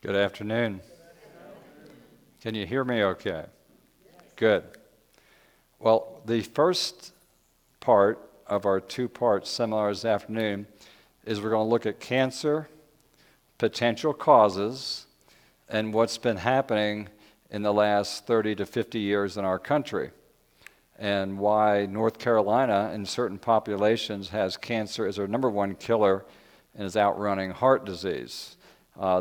Good afternoon. Can you hear me okay? Good. Well, the first part of our two-part seminar this afternoon is we're going to look at cancer, potential causes, and what's been happening in the last 30 to 50 years in our country, and why North Carolina in certain populations has cancer as their number one killer and is outrunning heart disease.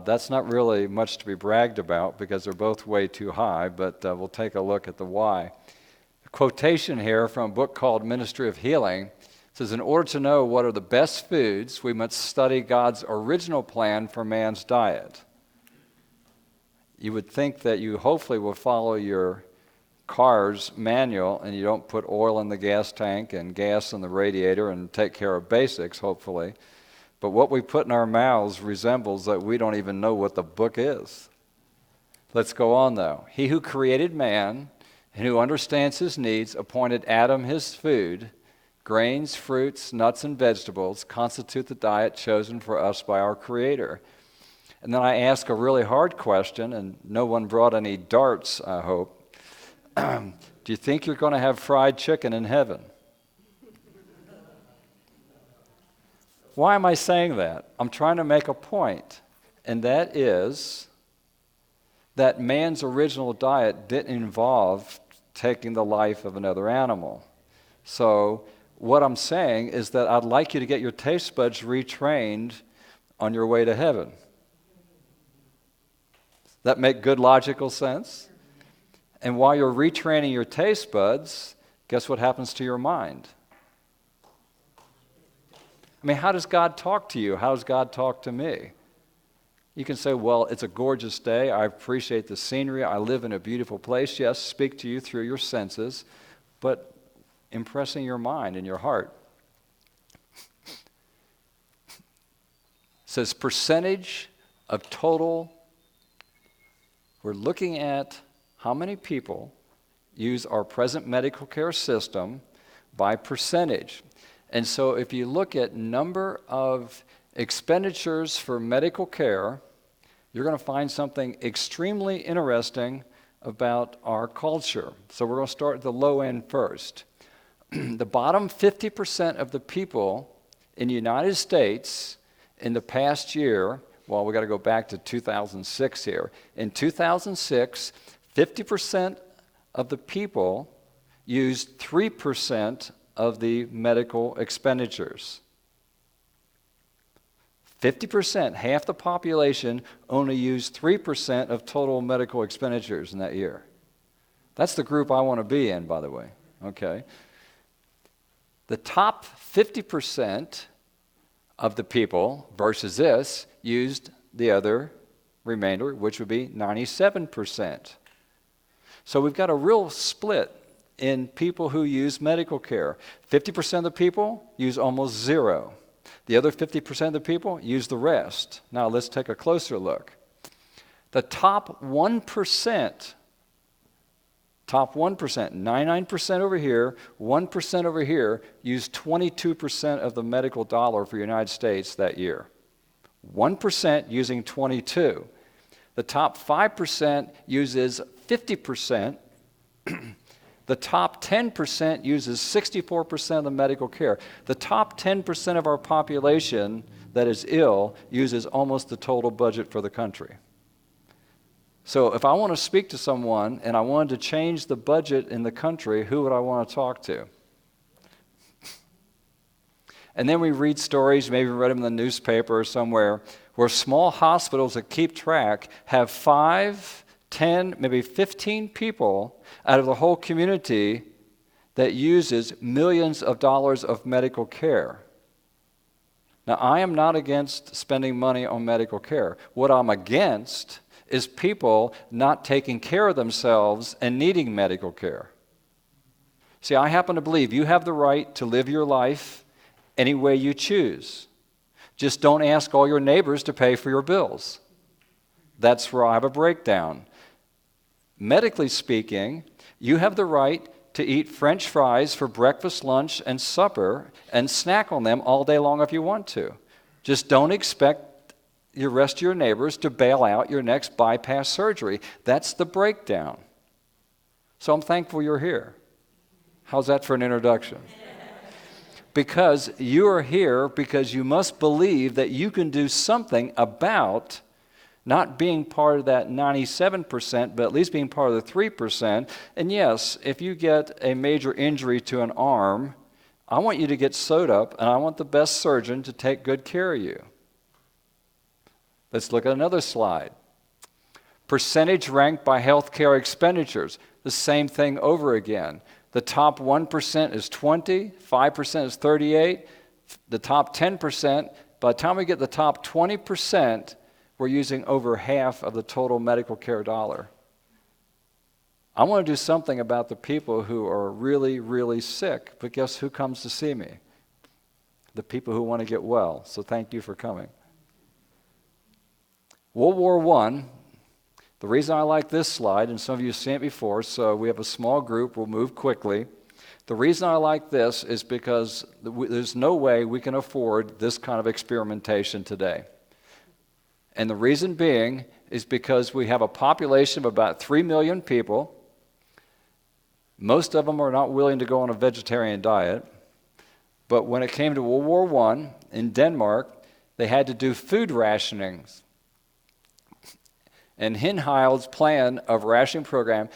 That's not really much to be bragged about because they're both way too high, but we'll take a look at the why. A quotation here from a book called Ministry of Healing says, in order to know what are the best foods, we must study God's original plan for man's diet. You would think that you hopefully will follow your car's manual and you don't put oil in the gas tank and gas in the radiator and take care of basics, hopefully. But what we put in our mouths resembles that we don't even know what the book is. Let's go on, though. He who created man and who understands his needs appointed Adam his food. Grains, fruits, nuts, and vegetables constitute the diet chosen for us by our Creator. And then I ask a really hard question, and no one brought any darts, I hope. Do you think you're going to have fried chicken in heaven? Why am I saying that? I'm trying to make a point, and that is that man's original diet didn't involve taking the life of another animal. So what I'm saying is that I'd like you to get your taste buds retrained on your way to heaven. Does that make good logical sense? And while you're retraining your taste buds, guess what happens to your mind? I mean, how does God talk to you? How does God talk to me? You can say, well, it's a gorgeous day. I appreciate the scenery. I live in a beautiful place. Yes, speak to you through your senses, but impressing your mind and your heart. It says percentage of total. We're looking at how many people use our present medical care system by percentage. And so if you look at number of expenditures for medical care, you're going to find something extremely interesting about our culture. So we're going to start at the low end first. The bottom 50% of the people in the United States in the past year, well, we got to go back to 2006 here. In 2006, 50% of the people used 3% of the medical expenditures. 50%, half the population, only used 3% of total medical expenditures in that year. That's the group I want to be in, by the way. Okay. The top 50% of the people versus this used the other remainder, which would be 97%. So we've got a real split in people who use medical care. 50% of the people use almost zero. The other 50% of the people use the rest. Now let's take a closer look. The top 1%, 99% over here, 1% over here, used 22% of the medical dollar for the United States that year. 1% using 22. The top 5% uses 50%. The top 10% uses 64% of the medical care. The top 10% of our population that is ill uses almost the total budget for the country. So if I want to speak to someone and I wanted to change the budget in the country, who would I want to talk to? And then we read stories, maybe we read them in the newspaper or somewhere, where small hospitals that keep track have 5, 10, maybe 15 people out of the whole community that uses millions of dollars of medical care. Now, I am not against spending money on medical care. What I'm against is people not taking care of themselves and needing medical care. See, I happen to believe you have the right to live your life any way you choose. Just don't ask all your neighbors to pay for your bills. That's where I have a breakdown. Medically speaking, you have the right to eat French fries for breakfast, lunch, and supper and snack on them all day long if you want to. Just don't expect the rest of your neighbors to bail out your next bypass surgery. That's the breakdown. So I'm thankful you're here. How's that for an introduction? Because you are here because you must believe that you can do something about not being part of that 97%, but at least being part of the 3%. And yes, if you get a major injury to an arm, I want you to get sewed up, and I want the best surgeon to take good care of you. Let's look at another slide. Percentage ranked by healthcare expenditures. The same thing over again. The top 1% is 20, 5% is 38, the top 10%, by the time we get the top 20%, we're using over half of the total medical care dollar. I want to do something about the people who are really, really sick, but guess who comes to see me? The people who want to get well, so thank you for coming. World War I, the reason I like this slide, and some of you have seen it before, so we have a small group, we'll move quickly. The reason I like this is because there's no way we can afford this kind of experimentation today. And the reason being is because we have a population of about 3 million people. Most of them are not willing to go on a vegetarian diet. But when it came to World War I in Denmark, they had to do food rationings. And Hinheild's plan of rationing program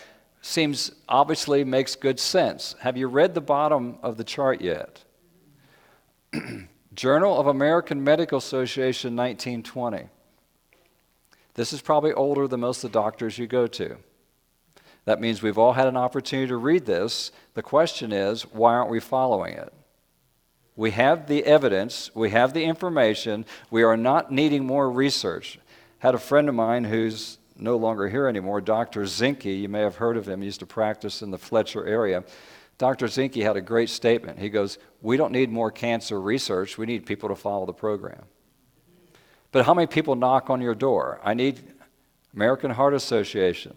obviously makes good sense. Have you read the bottom of the chart yet? Journal of American Medical Association, 1920. This is probably older than most of the doctors you go to. That means we've all had an opportunity to read this. The question is, why aren't we following it? We have the evidence, we have the information, we are not needing more research. Had a friend of mine who's no longer here anymore, Dr. Zinke, you may have heard of him, he used to practice in the Fletcher area. Dr. Zinke had a great statement. He goes, we don't need more cancer research, we need people to follow the program. But how many people knock on your door? I need American Heart Association.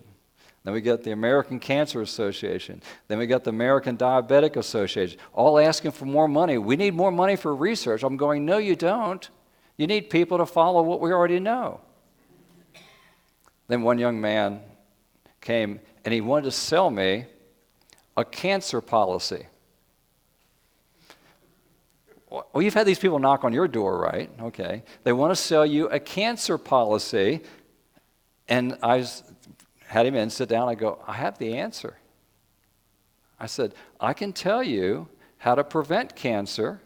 Then we get the American Cancer Association. Then we got the American Diabetic Association, all asking for more money. We need more money for research. I'm going, no, you don't. You need people to follow what we already know. Then one young man came, and he wanted to sell me a cancer policy. Well, you've had these people knock on your door, right? Okay. They want to sell you a cancer policy. And I had him in, sit down. I go, I have the answer. I said, I can tell you how to prevent cancer,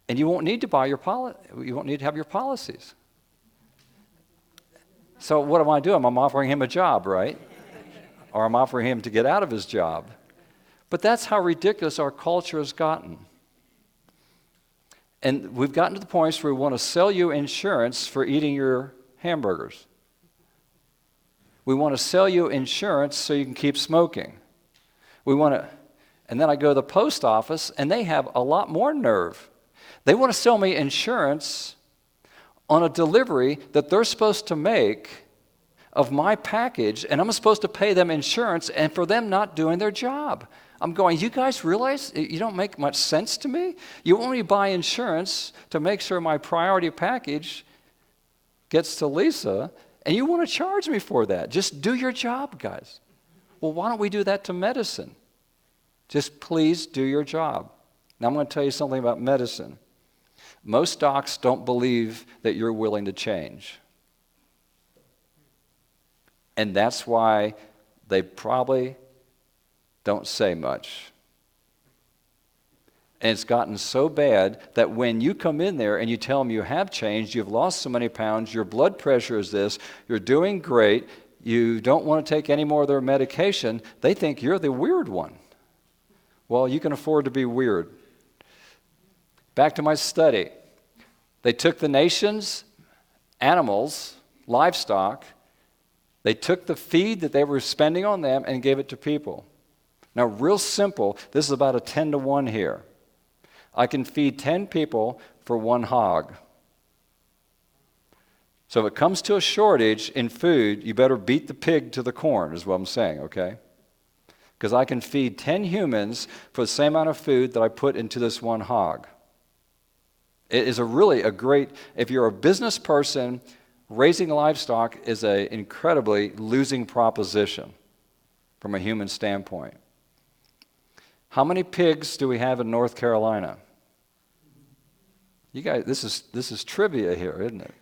and you won't need to buy you won't need to have your policies. So what am I doing? I'm offering him a job, right? Or I'm offering him to get out of his job. But that's how ridiculous our culture has gotten. And we've gotten to the point where we want to sell you insurance for eating your hamburgers. We want to sell you insurance so you can keep smoking. And then I go to the post office, and they have a lot more nerve. They want to sell me insurance on a delivery that they're supposed to make of my package, and I'm supposed to pay them insurance, and for them not doing their job. I'm going, you guys realize you don't make much sense to me? You only buy insurance to make sure my priority package gets to Lisa, and you want to charge me for that. Just do your job, guys. Well, why don't we do that to medicine? Just please do your job. Now I'm going to tell you something about medicine. Most docs don't believe that you're willing to change. And that's why they probably don't say much. And it's gotten so bad that when you come in there and you tell them you have changed, you've lost so many pounds, your blood pressure is this, you're doing great, you don't want to take any more of their medication, they think you're the weird one. Well, you can afford to be weird. Back to my study. They took the nation's animals, livestock, they took the feed that they were spending on them and gave it to people. Now, real simple, this is about a 10-to-1 here. I can feed 10 people for one hog. So if it comes to a shortage in food, you better beat the pig to the corn, is what I'm saying, okay? Because I can feed 10 humans for the same amount of food that I put into this one hog. It is really a great, if you're a business person, raising livestock is an incredibly losing proposition from a human standpoint. How many pigs do we have in North Carolina? You guys, this is trivia here, isn't it?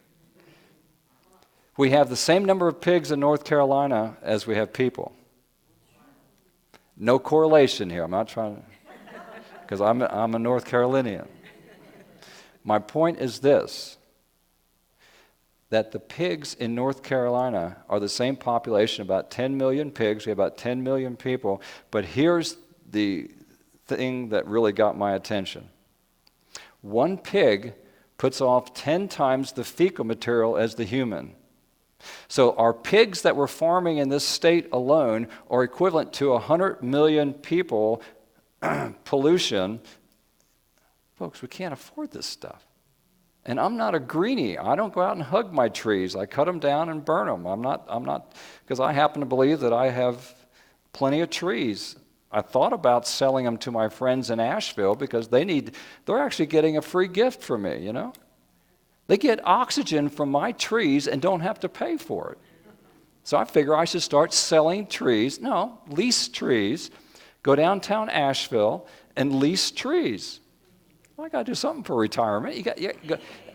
We have the same number of pigs in North Carolina as we have people. No correlation here. I'm not trying to, because I'm a North Carolinian. My point is this, that the pigs in North Carolina are the same population, about 10 million pigs. We have about 10 million people. But here's the thing that really got my attention. One pig puts off 10 times the fecal material as the human. So our pigs that we're farming in this state alone are equivalent to 100 million people pollution. Folks, we can't afford this stuff. And I'm not a greenie. I don't go out and hug my trees. I cut them down and burn them. I'm not, because I happen to believe that I have plenty of trees. I thought about selling them to my friends in Asheville because they're actually getting a free gift from me, you know? They get oxygen from my trees and don't have to pay for it. So I figure I should start selling trees. No, lease trees. Go downtown Asheville and lease trees. Well, I got to do something for retirement.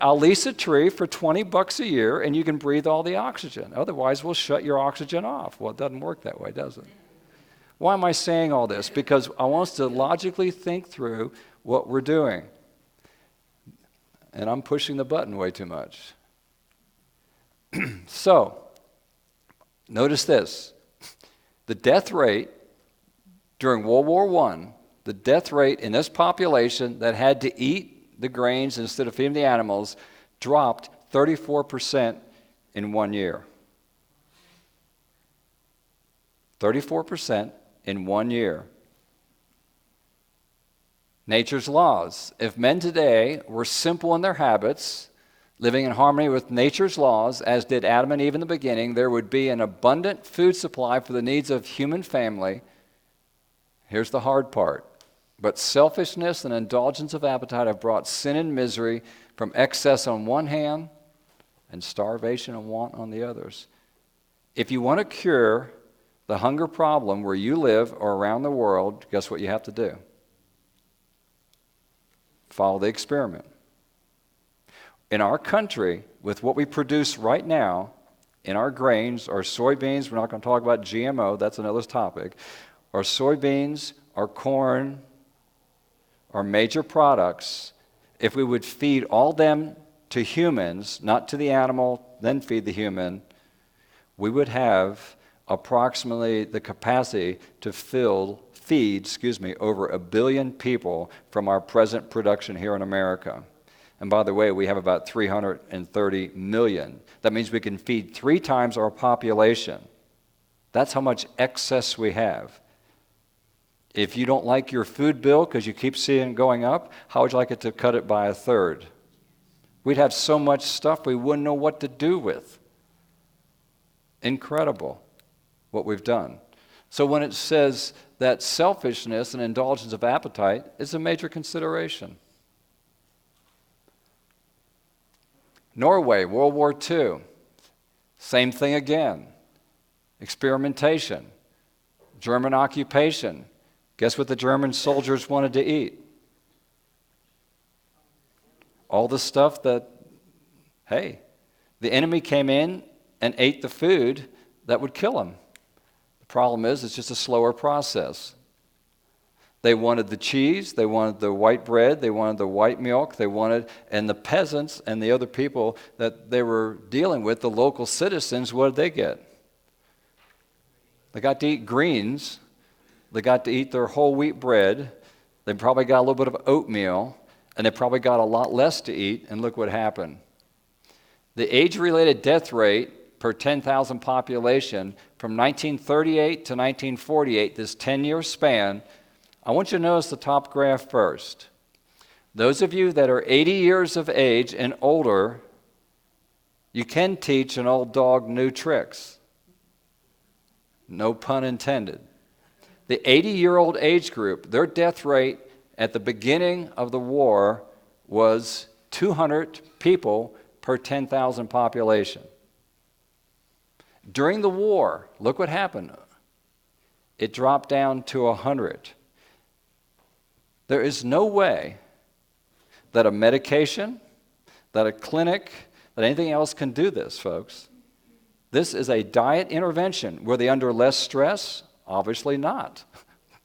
I'll lease a tree for $20 a year and you can breathe all the oxygen. Otherwise, we'll shut your oxygen off. Well, it doesn't work that way, does it? Why am I saying all this? Because I want us to logically think through what we're doing. And I'm pushing the button way too much. So, notice this. The death rate during World War I, the death rate in this population that had to eat the grains instead of feeding the animals dropped 34% in 1 year. 34% in 1 year. Nature's laws. If men today were simple in their habits, living in harmony with nature's laws, as did Adam and Eve in the beginning, there would be an abundant food supply for the needs of human family. Here's the hard part. But selfishness and indulgence of appetite have brought sin and misery from excess on one hand and starvation and want on the others. If you want to cure the hunger problem where you live or around the world, guess what you have to do? Follow the experiment. In our country, with what we produce right now, in our grains, our soybeans, we're not going to talk about GMO, that's another topic, our soybeans, our corn, our major products, if we would feed all them to humans, not to the animal, then feed the human, we would have approximately the capacity to feed over 1 billion people from our present production here in America. And by the way, we have about 330 million. That means we can feed 3 times our population. That's how much excess we have. If you don't like your food bill because you keep seeing it going up, how would you like it to cut it by 1/3? We'd have so much stuff we wouldn't know what to do with. Incredible what we've done. So when it says that selfishness and indulgence of appetite is a major consideration. Norway, World War II, same thing again. Experimentation, German occupation. Guess what the German soldiers wanted to eat? All the stuff that, hey, the enemy came in and ate the food that would kill them. The problem is it's just a slower process. They wanted the cheese, they wanted the white bread, they wanted the white milk, and the peasants and the other people that they were dealing with, the local citizens, what did they get? They got to eat greens, they got to eat their whole wheat bread, they probably got a little bit of oatmeal, and they probably got a lot less to eat, and look what happened. The age-related death rate per 10,000 population from 1938 to 1948, this 10-year span, I want you to notice the top graph first. Those of you that are 80 years of age and older, you can teach an old dog new tricks. No pun intended. The 80-year-old age group, their death rate at the beginning of the war was 200 people per 10,000 population. During the war, look what happened. It dropped down to 100. There is no way that a medication, that a clinic, that anything else can do this, folks. This is a diet intervention. Were they under less stress? Obviously not.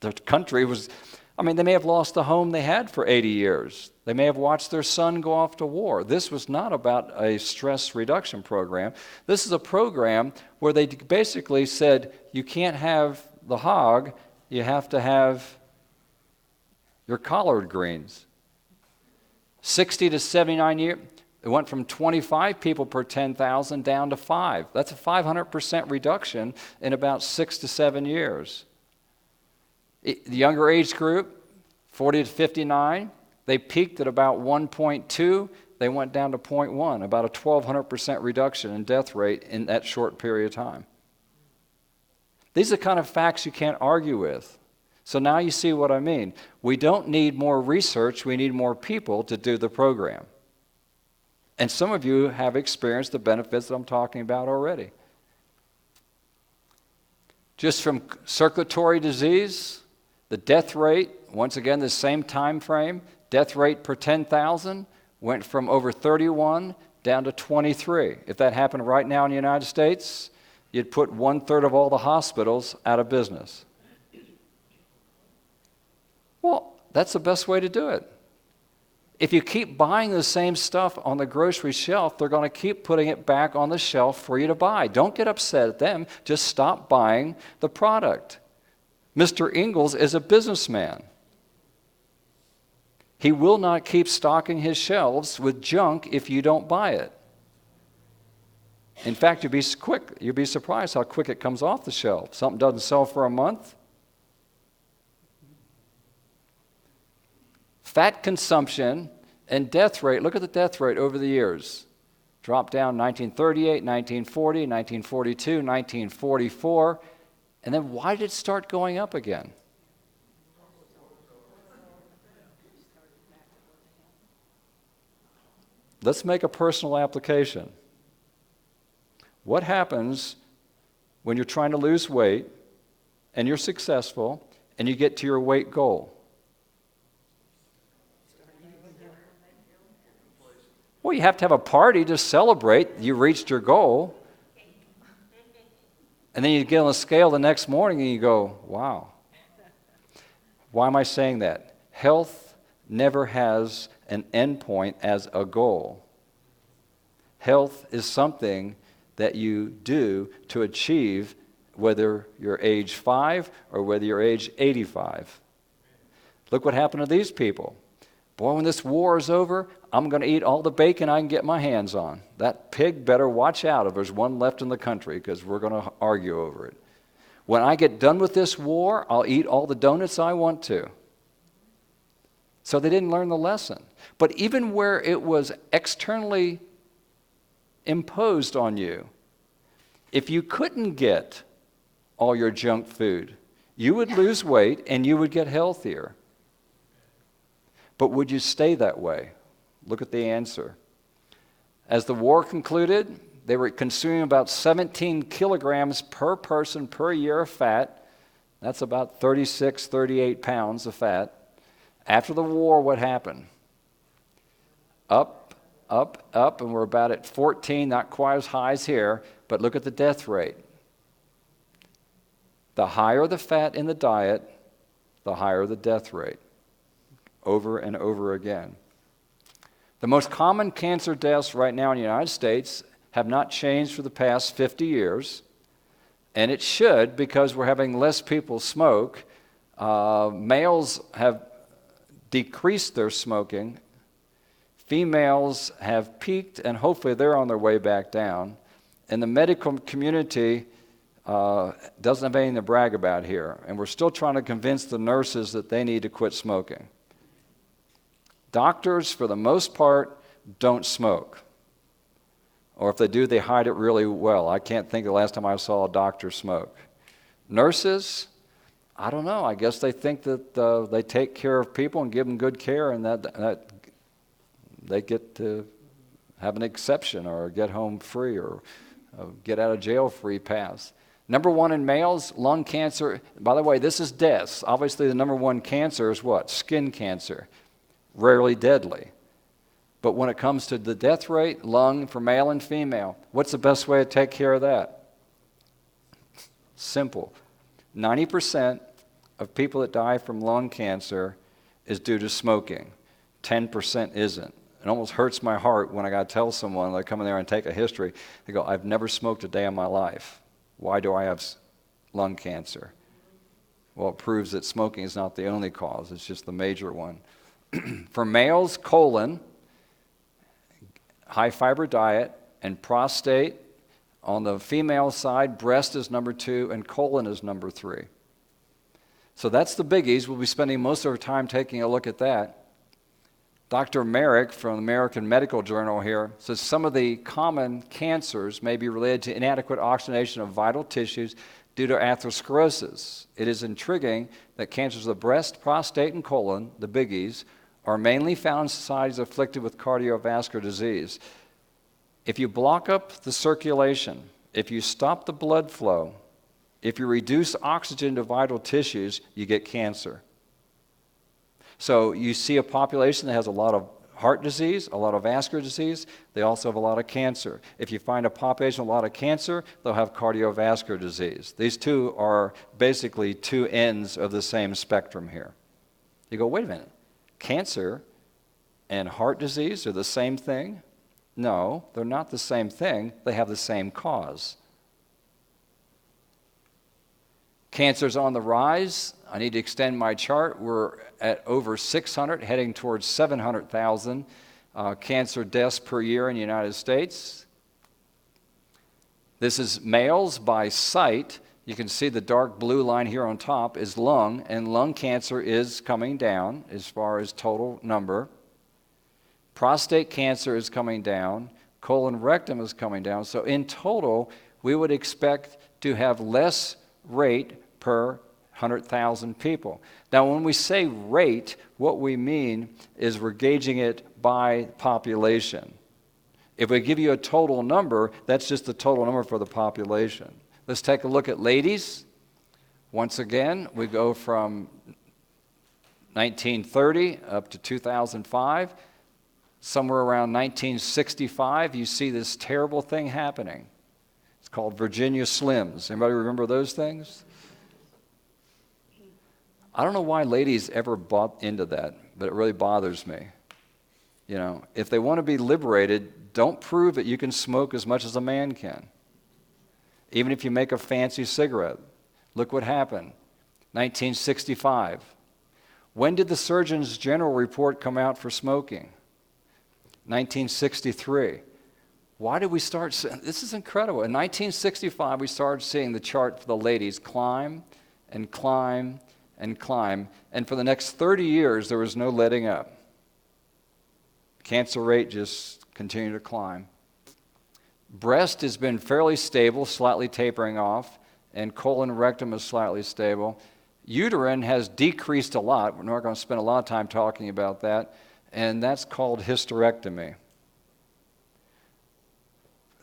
The country was, they may have lost the home they had for 80 years. They may have watched their son go off to war. This was not about a stress reduction program. This is a program where they basically said, you can't have the hog, you have to have your collard greens. 60 to 79 years, it went from 25 people per 10,000 down to 5. That's a 500% reduction in about 6 to 7 years. The younger age group, 40 to 59, they peaked at about 1.2. They went down to 0.1, about a 1,200% reduction in death rate in that short period of time. These are the kind of facts you can't argue with. So now you see what I mean. We don't need more research. We need more people to do the program. And some of you have experienced the benefits that I'm talking about already. Just from circulatory disease, the death rate, once again, the same time frame, death rate per 10,000 went from over 31 down to 23. If that happened right now in the United States, you'd put 1/3 of all the hospitals out of business. Well, that's the best way to do it. If you keep buying the same stuff on the grocery shelf, they're going to keep putting it back on the shelf for you to buy. Don't get upset at them. Just stop buying the product. Mr. Ingalls is a businessman. He will not keep stocking his shelves with junk if you don't buy it. In fact, you'd be surprised how quick it comes off the shelf. Something doesn't sell for a month. Fat consumption and death rate, look at the death rate over the years. Dropped down 1938, 1940, 1942, 1944. And then why did it start going up again? Let's make a personal application. What happens when you're trying to lose weight and you're successful and you get to your weight goal? Well, you have to have a party to celebrate you reached your goal. And then you get on the scale the next morning and you go, wow. Why am I saying that? Health never has an endpoint as a goal. Health is something that you do to achieve whether you're age 5 or whether you're age 85. Look what happened to these people. Boy, when this war is over, I'm going to eat all the bacon I can get my hands on. That pig better watch out if there's one left in the country because we're going to argue over it. When I get done with this war, I'll eat all the donuts I want to. So they didn't learn the lesson. But even where it was externally imposed on you, if you couldn't get all your junk food, you would lose weight and you would get healthier. But would you stay that way? Look at the answer. As the war concluded, they were consuming about 17 kilograms per person per year of fat. That's about 36, 38 pounds of fat. After the war, what happened? Up, up, up, and we're about at 14, not quite as high as here, but look at the death rate. The higher the fat in the diet, the higher the death rate. Over and over again. The most common cancer deaths right now in the United States have not changed for the past 50 years, and it should because we're having less people smoke. Males have decreased their smoking. Females have peaked, and hopefully they're on their way back down. And the medical community doesn't have anything to brag about here, and we're still trying to convince the nurses that they need to quit smoking. Doctors, for the most part, don't smoke. Or if they do, they hide it really well. I can't think of the last time I saw a doctor smoke. Nurses, I don't know. I guess they think that they take care of people and give them good care, and they get to have an exception or get home free or get out of jail free pass. Number one in males, lung cancer. By the way, this is deaths. Obviously, the number one cancer is what? Skin cancer. Rarely deadly. But when it comes to the death rate, lung for male and female, what's the best way to take care of that? Simple. 90% of people that die from lung cancer is due to smoking. 10% isn't. It almost hurts my heart when I got to tell someone, they come in there and take a history, they go, I've never smoked a day in my life. Why do I have lung cancer? Well, it proves that smoking is not the only cause. It's just the major one. For males, colon, high fiber diet, and prostate. On the female side, breast is number 2 and colon is number 3. So that's the biggies. We'll be spending most of our time taking a look at that. Dr. Merrick from the American Medical Journal here says some of the common cancers may be related to inadequate oxygenation of vital tissues due to atherosclerosis. It is intriguing that cancers of the breast, prostate, and colon, the biggies, are mainly found in societies afflicted with cardiovascular disease. If you block up the circulation, if you stop the blood flow, if you reduce oxygen to vital tissues, you get cancer. So you see a population that has a lot of heart disease, a lot of vascular disease. They also have a lot of cancer. If you find a population with a lot of cancer, they'll have cardiovascular disease. These two are basically two ends of the same spectrum here. You go, wait a minute, cancer and heart disease are the same thing? No, they're not the same thing. They have the same cause. Cancer's on the rise. I need to extend my chart. We're at over 600, heading towards 700,000 cancer deaths per year in the United States. This is males by sight. You can see the dark blue line here on top is lung, and lung cancer is coming down as far as total number. Prostate cancer is coming down. Colon rectum is coming down. So in total, we would expect to have less rate per 100,000 people. Now, when we say rate, what we mean is we're gauging it by population. If we give you a total number, that's just the total number for the population. Let's take a look at ladies. Once again, we go from 1930 up to 2005. Somewhere around 1965, you see this terrible thing happening. It's called Virginia Slims. Anybody remember those things? I don't know why ladies ever bought into that, but it really bothers me. You know, if they want to be liberated, don't prove that you can smoke as much as a man can. Even if you make a fancy cigarette. Look what happened. 1965. When did the Surgeon's General report come out for smoking? 1963. Why did we start seeing, this is incredible. In 1965, we started seeing the chart for the ladies climb and climb and climb. And for the next 30 years, there was no letting up. Cancer rate just continued to climb. Breast has been fairly stable, slightly tapering off, and colon rectum is slightly stable. Uterine has decreased a lot. We're not going to spend a lot of time talking about that, and that's called hysterectomy.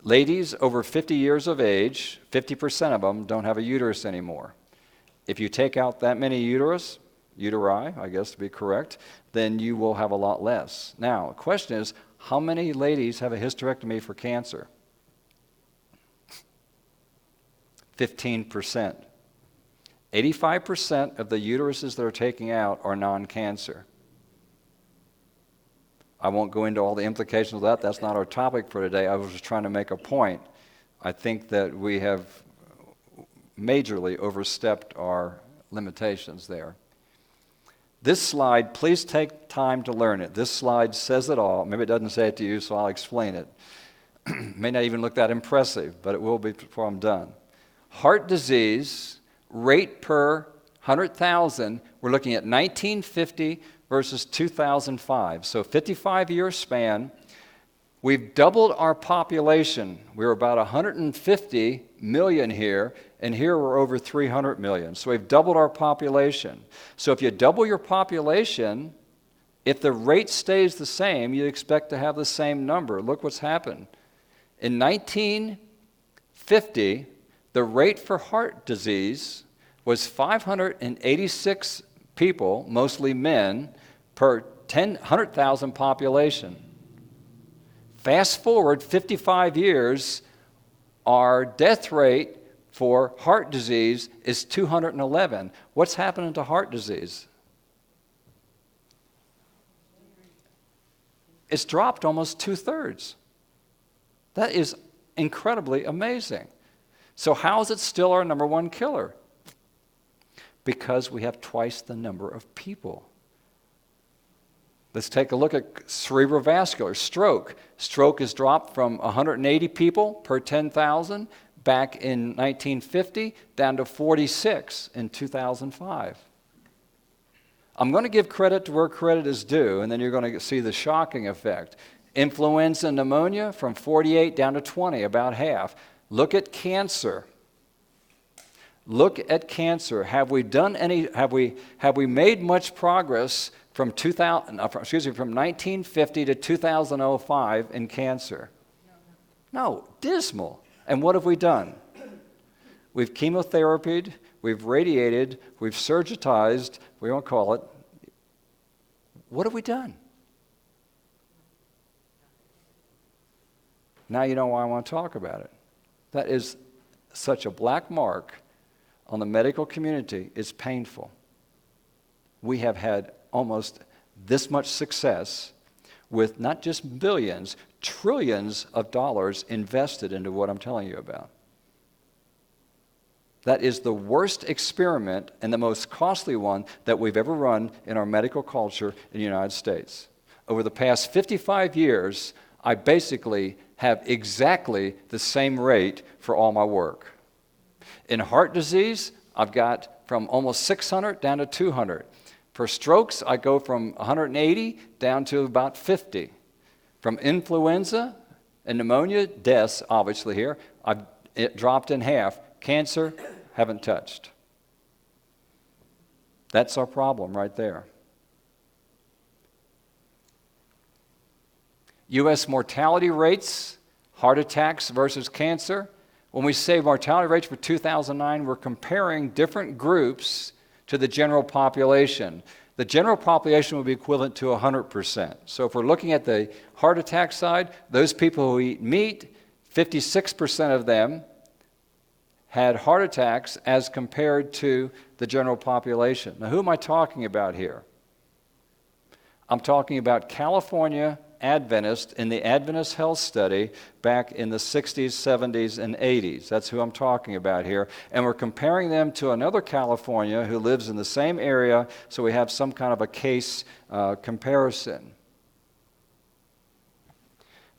Ladies over 50 years of age, 50% of them don't have a uterus anymore. If you take out that many uteri, I guess to be correct, then you will have a lot less. Now, the question is, how many ladies have a hysterectomy for cancer? 15%. 85% of the uteruses that are taking out are non-cancer. I won't go into all the implications of that. That's not our topic for today. I was just trying to make a point. I think that we have majorly overstepped our limitations there. This slide, please take time to learn it. This slide says it all. Maybe it doesn't say it to you, so I'll explain it. May not even look that impressive, but it will be before I'm done. Heart disease, rate per 100,000, we're looking at 1950 versus 2005. So 55-year span. We've doubled our population. We were about 150 million here, and here we're over 300 million. So we've doubled our population. So if you double your population, If the rate stays the same, you expect to have the same number. Look what's happened. In 1950, the rate for heart disease was 586 people, mostly men, per 100,000 population. Fast forward 55 years, our death rate for heart disease is 211. What's happening to heart disease? It's dropped almost 2/3. That is incredibly amazing. So how is it still our number one killer? Because we have twice the number of people. Let's take a look at cerebrovascular stroke. Stroke has dropped from 180 people per 10,000 back in 1950 down to 46 in 2005. I'm going to give credit to where credit is due, and then you're going to see the shocking effect. Influenza and pneumonia from 48 down to 20, about half. Look at cancer. Look at cancer. Have we made much progress from 1950 to 2005 in cancer? No, dismal. And what have we done? We've chemotherapied, we've radiated, we've surgitized, we won't call it. What have we done? Now you know why I want to talk about it. That is such a black mark on the medical community. It's painful. We have had almost this much success with not just billions, trillions of dollars invested into what I'm telling you about. That is the worst experiment and the most costly one that we've ever run in our medical culture in the United States. Over the past 55 years, I basically have exactly the same rate for all my work. In heart disease, I've got from almost 600 down to 200. For strokes, I go from 180 down to about 50. From influenza and pneumonia, deaths, obviously here, it dropped in half. Cancer, haven't touched. That's our problem right there. U.S. mortality rates, heart attacks versus cancer. When we say mortality rates for 2009, we're comparing different groups to the general population. The general population would be equivalent to 100%. So if we're looking at the heart attack side, those people who eat meat, 56% of them had heart attacks as compared to the general population. Now, who am I talking about here? I'm talking about California Adventist in the Adventist Health Study back in the 60s, 70s, and 80s. That's who I'm talking about here. And we're comparing them to another California who lives in the same area, so we have some kind of a case comparison.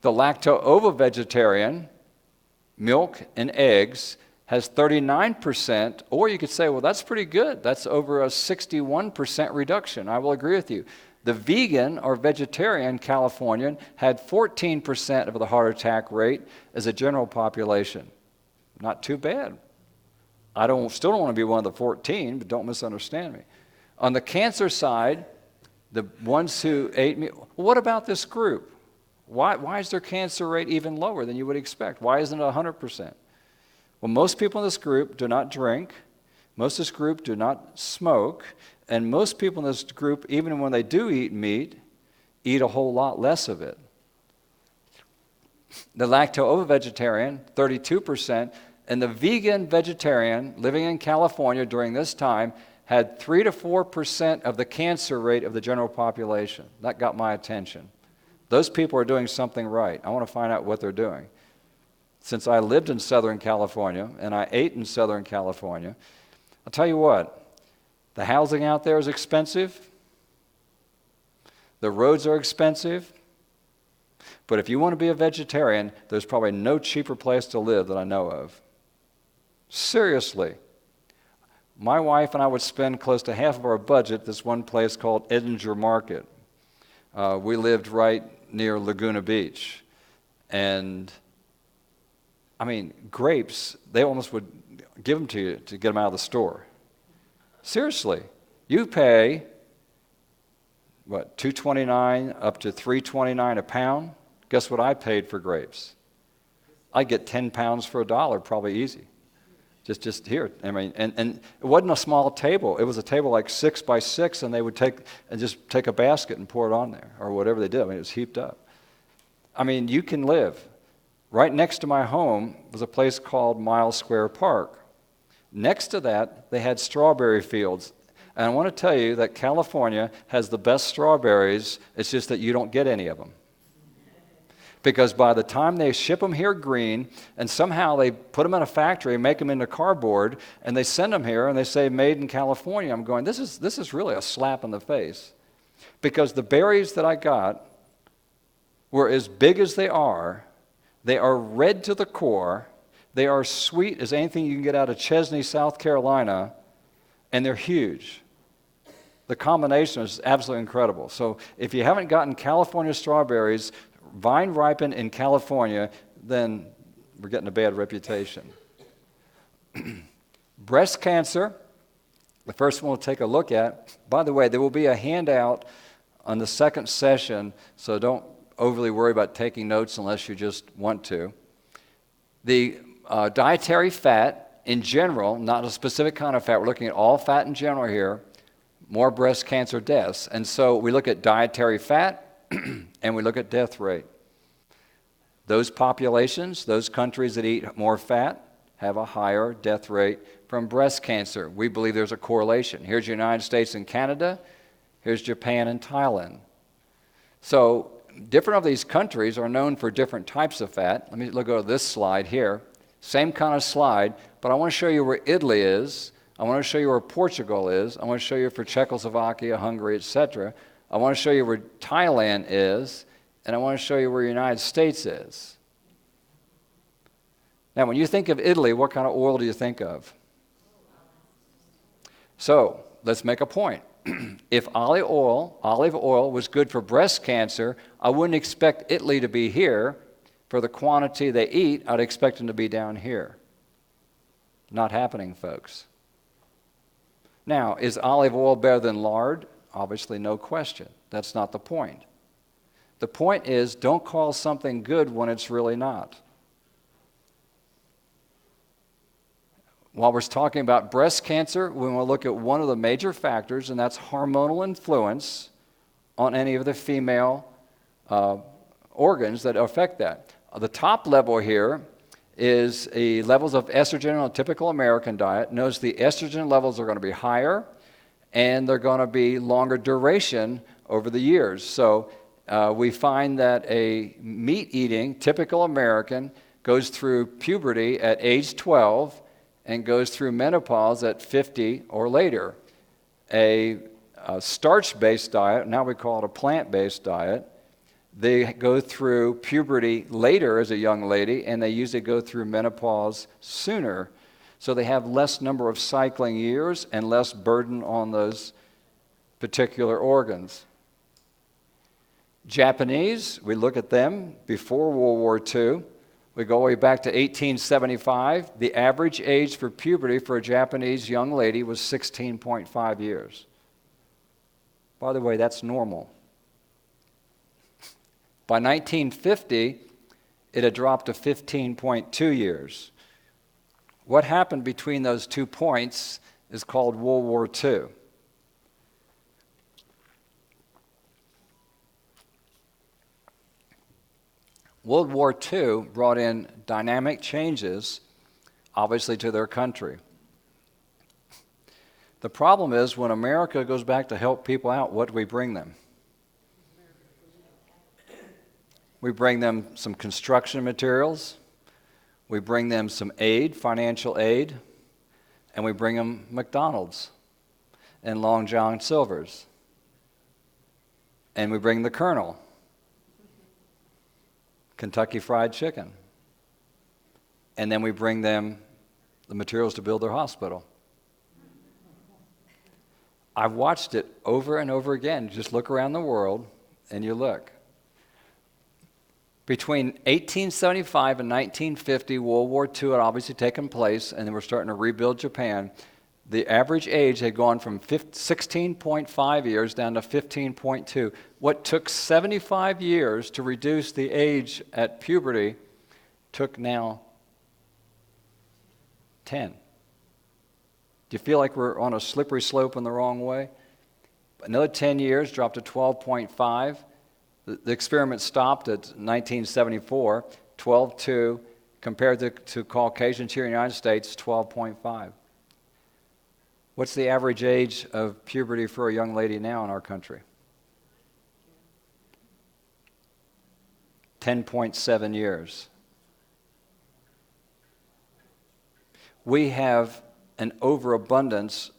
The lacto-ovo-vegetarian, milk and eggs, has 39%, or you could say, well, that's pretty good. That's over a 61% reduction. I will agree with you. The vegan or vegetarian Californian had 14% of the heart attack rate as a general population. Not too bad. I still don't want to be one of the 14, but don't misunderstand me. On the cancer side, the ones who ate meat, what about this group? Why is their cancer rate even lower than you would expect? Why isn't it 100%? Well, most people in this group do not drink. Most of this group do not smoke. And most people in this group, even when they do eat meat, eat a whole lot less of it. The lacto-ovo-vegetarian, 32%, and the vegan vegetarian living in California during this time had 3 to 4% of the cancer rate of the general population. That got my attention. Those people are doing something right. I want to find out what they're doing. Since I lived in Southern California and I ate in Southern California, I'll tell you what, the housing out there is expensive. The roads are expensive. But if you want to be a vegetarian, there's probably no cheaper place to live that I know of. Seriously. My wife and I would spend close to half of our budget at this one place called Edinger Market. We lived right near Laguna Beach. And, I mean, grapes, they almost would give them to you to get them out of the store. Seriously. You pay, $2.29 up to $3.29 a pound. Guess what I paid for grapes? I get 10 pounds for $1, probably easy. Just here. I mean, and it wasn't a small table. It was a table like 6 by 6, and they would take a basket and pour it on there, or whatever they did. I mean, it was heaped up. I mean, you can live. Right next to my home was a place called Miles Square Park. Next to that, they had strawberry fields. And I want to tell you that California has the best strawberries. It's just that you don't get any of them. Because by the time they ship them here green, and somehow they put them in a factory and make them into cardboard, and they send them here and they say made in California, I'm going, this is really a slap in the face. Because the berries that I got were as big as they are red to the core, they are sweet as anything you can get out of Chesney, South Carolina, and they're huge. The combination is absolutely incredible. So if you haven't gotten California strawberries, vine ripened in California, then we're getting a bad reputation. Breast cancer, the first one we'll take a look at. By the way, there will be a handout on the second session, so don't overly worry about taking notes unless you just want to. The dietary fat in general, not a specific kind of fat, we're looking at all fat in general here, more breast cancer deaths. And so we look at dietary fat, and we look at death rate. Those populations, those countries that eat more fat, have a higher death rate from breast cancer. We believe there's a correlation. Here's the United States and Canada. Here's Japan and Thailand. So different of these countries are known for different types of fat. Let me go to this slide here. Same kind of slide, but I want to show you where Italy is. I want to show you where Portugal is. I want to show you for Czechoslovakia, Hungary, etc. I want to show you where Thailand is, and I want to show you where the United States is. Now, when you think of Italy, what kind of oil do you think of? So, let's make a point. If olive oil was good for breast cancer, I wouldn't expect Italy to be here. For the quantity they eat, I'd expect them to be down here. Not happening, folks. Now, is olive oil better than lard? Obviously, no question. That's not the point. The point is, don't call something good when it's really not. While we're talking about breast cancer, we want to look at one of the major factors, and that's hormonal influence on any of the female organs that affect that. The top level here is the levels of estrogen on a typical American diet. Notice the estrogen levels are going to be higher, and they're going to be longer duration over the years. So we find that a meat-eating, typical American goes through puberty at age 12 and goes through menopause at 50 or later. A starch-based diet, now we call it a plant-based diet, they go through puberty later as a young lady, and they usually go through menopause sooner. So they have less number of cycling years and less burden on those particular organs. Japanese, we look at them before World War II. We go way back to 1875. The average age for puberty for a Japanese young lady was 16.5 years. By the way, that's normal. By 1950, it had dropped to 15.2 years. What happened between those 2 points is called World War II. World War II brought in dynamic changes, obviously, to their country. The problem is when America goes back to help people out, what do we bring them? We bring them some construction materials, we bring them some aid, financial aid, and we bring them McDonald's and Long John Silver's. And we bring the Colonel, Kentucky Fried Chicken. And then we bring them the materials to build their hospital. I've watched it over and over again. Just look around the world and you look. Between 1875 and 1950, World War II had obviously taken place, and they were starting to rebuild Japan. the average age had gone from 16.5 years down to 15.2. What took 75 years to reduce the age at puberty took now 10. Do you feel like we're on a slippery slope in the wrong way? Another 10 years, dropped to 12.5. The experiment stopped at 1974, 12.2. Compared to Caucasians here in the United States, 12.5. What's the average age of puberty for a young lady now in our country? 10.7 years. We have an overabundance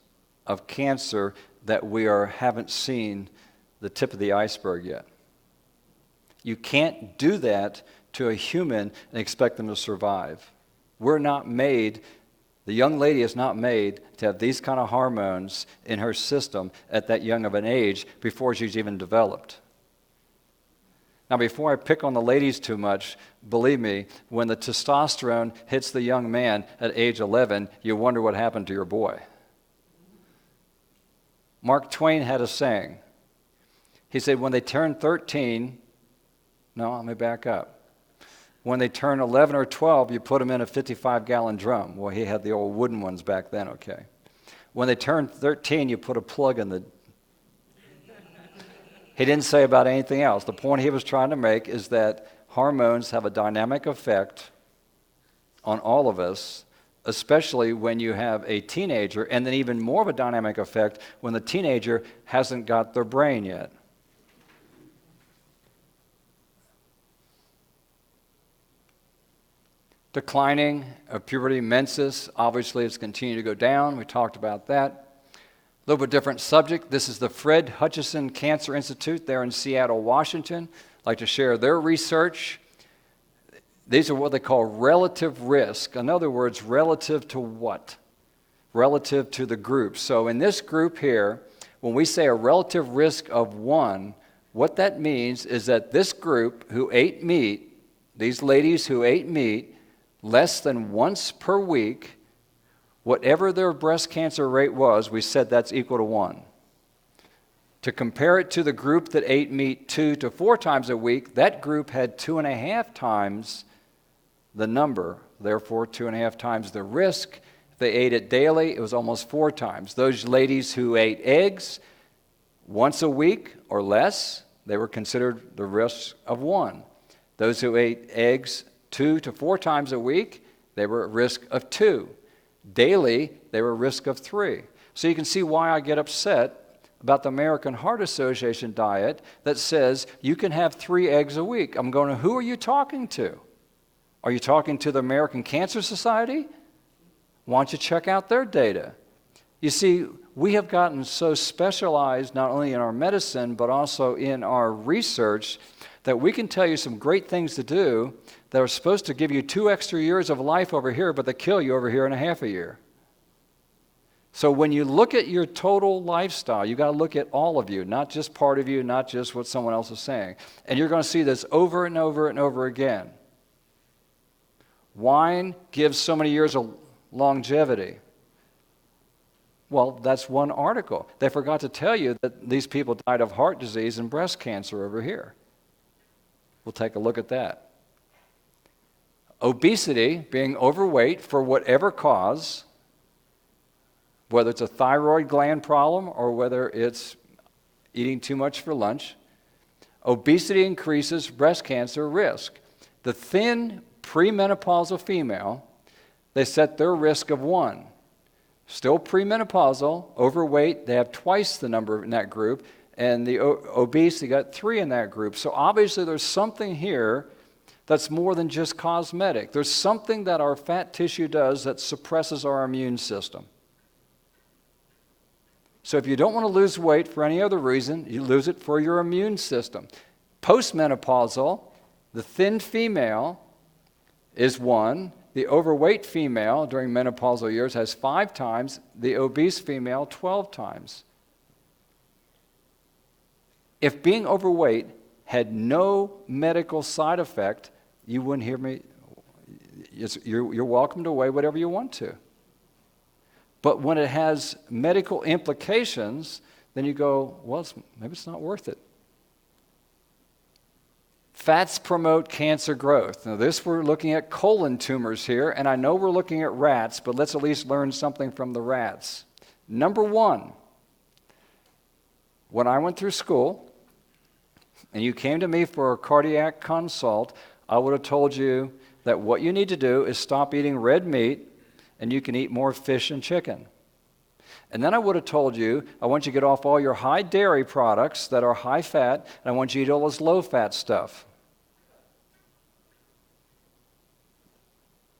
of cancer that we haven't seen the tip of the iceberg yet. You can't do that to a human and expect them to survive. We're not made, the young lady is not made to have these kind of hormones in her system at that young of an age before she's even developed. Now, before I pick on the ladies too much, believe me, when the testosterone hits the young man at age 11, you wonder what happened to your boy. Mark Twain had a saying. He said, when they turn 13, no, let me back up. When they turn 11 or 12, you put them in a 55-gallon drum. Well, he had the old wooden ones back then, okay. When they turn 13, you put a plug in the... He didn't say about anything else. The point he was trying to make is that hormones have a dynamic effect on all of us, especially when you have a teenager, and then even more of a dynamic effect when the teenager hasn't got their brain yet. Declining of puberty menses, obviously it's continued to go down. We talked about that. A little bit different subject. This is the Fred Hutchinson Cancer Institute there in Seattle, Washington. I'd like to share their research. These are what they call relative risk. In other words, relative to what? Relative to the group. So in this group here, when we say a relative risk of 1, what that means is that this group who ate meat, these ladies who ate meat, less than once per week, whatever their breast cancer rate was, we said that's equal to 1. To compare it to the group that ate meat 2 to 4 times a week, that group had 2.5 times the number, therefore 2.5 times the risk. If they ate it daily, it was almost 4 times. Those ladies who ate eggs once a week or less, they were considered the risk of 1. Those who ate eggs 2 to 4 times a week, they were at risk of 2. Daily, they were at risk of 3. So you can see why I get upset about the American Heart Association diet that says you can have 3 eggs a week. I'm going, who are you talking to? Are you talking to the American Cancer Society? Why don't you check out their data? You see, we have gotten so specialized not only in our medicine but also in our research that we can tell you some great things to do that are supposed to give you 2 extra years of life over here, but they kill you over here in a half a year. So when you look at your total lifestyle, you got to look at all of you, not just part of you, not just what someone else is saying. And you're going to see this over and over and over again. Wine gives so many years of longevity. Well, that's one article. They forgot to tell you that these people died of heart disease and breast cancer over here. We'll take a look at that. Obesity, being overweight for whatever cause, whether it's a thyroid gland problem or whether it's eating too much for lunch, obesity increases breast cancer risk. The thin premenopausal female, they set their risk of 1. Still premenopausal, overweight, they have twice the number in that group, and the obese, they got 3 in that group. So obviously there's something here that's more than just cosmetic. There's something that our fat tissue does that suppresses our immune system. So if you don't want to lose weight for any other reason, you lose it for your immune system. Postmenopausal, the thin female is 1. The overweight female during menopausal years has 5 times. The obese female, 12 times. If being overweight had no medical side effect, you wouldn't hear me. You're welcome to weigh whatever you want to. But when it has medical implications, then you go, well, maybe it's not worth it. Fats promote cancer growth. Now we're looking at colon tumors here, and I know we're looking at rats, but let's at least learn something from the rats. Number one, when I went through school, and you came to me for a cardiac consult, I would have told you that what you need to do is stop eating red meat, and you can eat more fish and chicken. And then I would have told you, I want you to get off all your high dairy products that are high fat, and I want you to eat all this low fat stuff.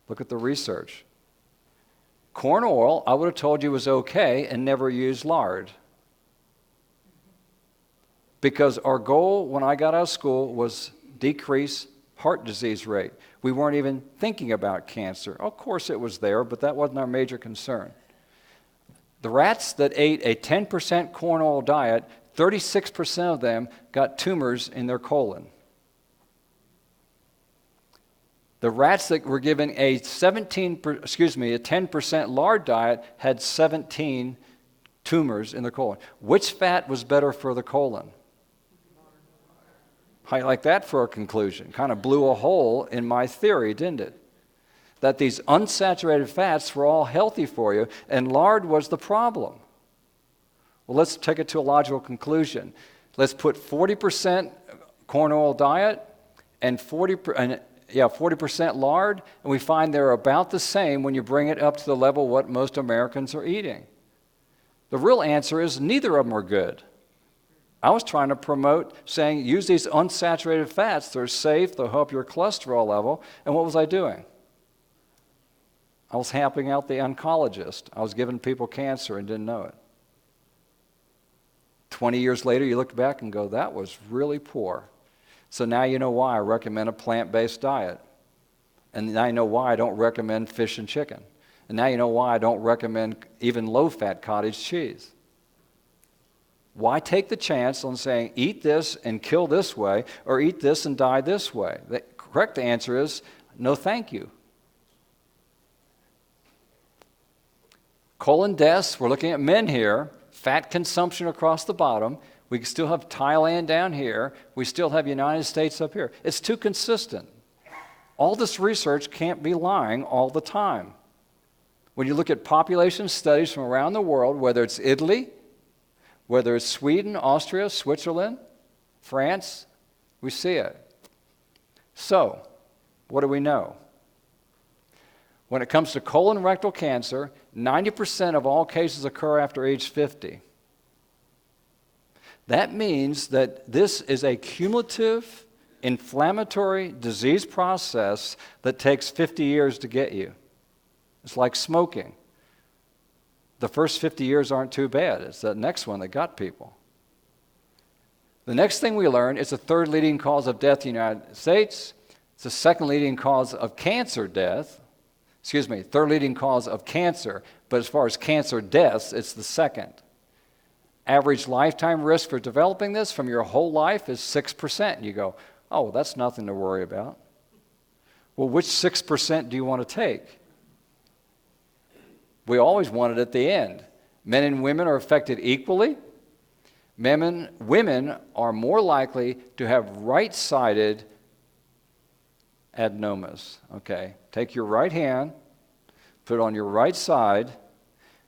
Look at the research. Corn oil, I would have told you was okay, and never use lard. Because our goal when I got out of school was decrease heart disease rate. We weren't even thinking about cancer. Of course it was there, but that wasn't our major concern. The rats that ate a 10% corn oil diet, 36% of them got tumors in their colon. The rats that were given a 10% lard diet had 17 tumors in the colon. Which fat was better for the colon? How you like that for a conclusion? Kind of blew a hole in my theory, didn't it? That these unsaturated fats were all healthy for you, and lard was the problem. Well, let's take it to a logical conclusion. Let's put 40% corn oil diet and 40% lard, and we find they're about the same when you bring it up to the level what most Americans are eating. The real answer is neither of them are good. I was trying to promote saying use these unsaturated fats. They're safe. They'll help your cholesterol level. And what was I doing? I was helping out the oncologist. I was giving people cancer and didn't know it. 20 years later, you look back and go, that was really poor. So now you know why I recommend a plant-based diet. And now you know why I don't recommend fish and chicken. And now you know why I don't recommend even low-fat cottage cheese. Why take the chance on saying, eat this and kill this way, or eat this and die this way? The correct answer is, no thank you. Colon deaths, we're looking at men here. Fat consumption across the bottom. We still have Thailand down here. We still have United States up here. It's too consistent. All this research can't be lying all the time. When you look at population studies from around the world, whether it's Italy, whether it's Sweden, Austria, Switzerland, France, we see it. So, what do we know? When it comes to colon and rectal cancer, 90% of all cases occur after age 50. That means that this is a cumulative inflammatory disease process that takes 50 years to get you. It's like smoking. The first 50 years aren't too bad. It's the next one that got people. The next thing we learn is the third leading cause of death in the United States. It's the second leading cause of cancer death. Third leading cause of cancer. But as far as cancer deaths, it's the second. Average lifetime risk for developing this from your whole life is 6%. And you go, oh, that's nothing to worry about. Well, which 6% do you want to take? We always want it at the end. Men and women are affected equally. Women are more likely to have right-sided adenomas. Okay, take your right hand, put it on your right side.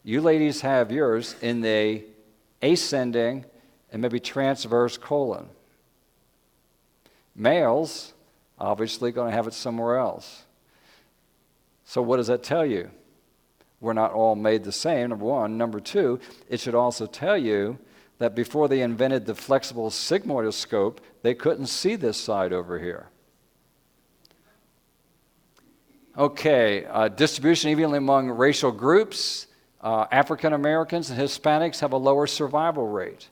You ladies have yours in the ascending and maybe transverse colon. Males, obviously, going to have it somewhere else. So what does that tell you? We're not all made the same, number one. Number two, it should also tell you that before they invented the flexible sigmoidoscope, they couldn't see this side over here. Okay, distribution evenly among racial groups. African Americans and Hispanics have a lower survival rate.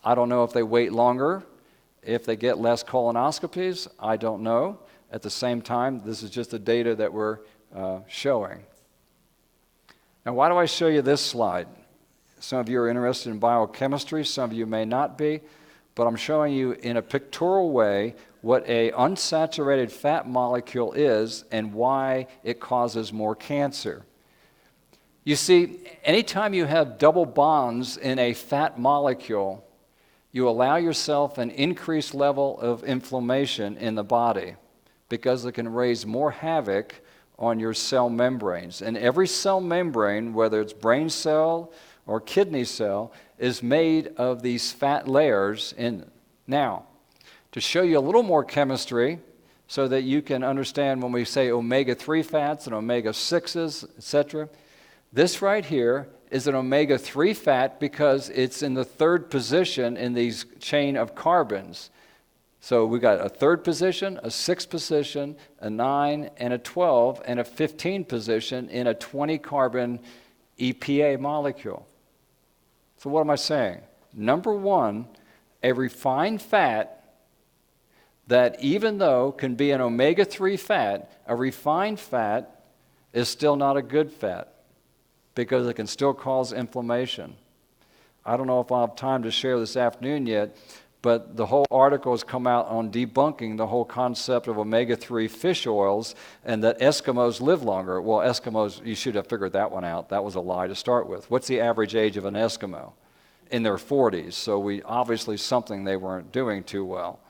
I don't know if they wait longer, if they get less colonoscopies, I don't know. At the same time, this is just the data that we're showing. Now, why do I show you this slide? Some of you are interested in biochemistry, some of you may not be, but I'm showing you in a pictorial way what an unsaturated fat molecule is and why it causes more cancer. You see, anytime you have double bonds in a fat molecule, you allow yourself an increased level of inflammation in the body because it can raise more havoc on your cell membranes. And every cell membrane, whether it's brain cell or kidney cell, is made of these fat layers in it. Now, to show you a little more chemistry so that you can understand when we say omega-3 fats and omega-6s, etc., this right here is an omega-3 fat because it's in the third position in these chain of carbons. So we got a third position, a sixth position, a 9, and a 12, and a 15 position in a 20-carbon EPA molecule. So what am I saying? Number one, a refined fat that even though can be an omega-3 fat, a refined fat is still not a good fat because it can still cause inflammation. I don't know if I'll have time to share this afternoon yet, but the whole article has come out on debunking the whole concept of omega-3 fish oils and that Eskimos live longer. Well, Eskimos, you should have figured that one out. That was a lie to start with. What's the average age of an Eskimo? In their 40s. So we obviously something they weren't doing too well.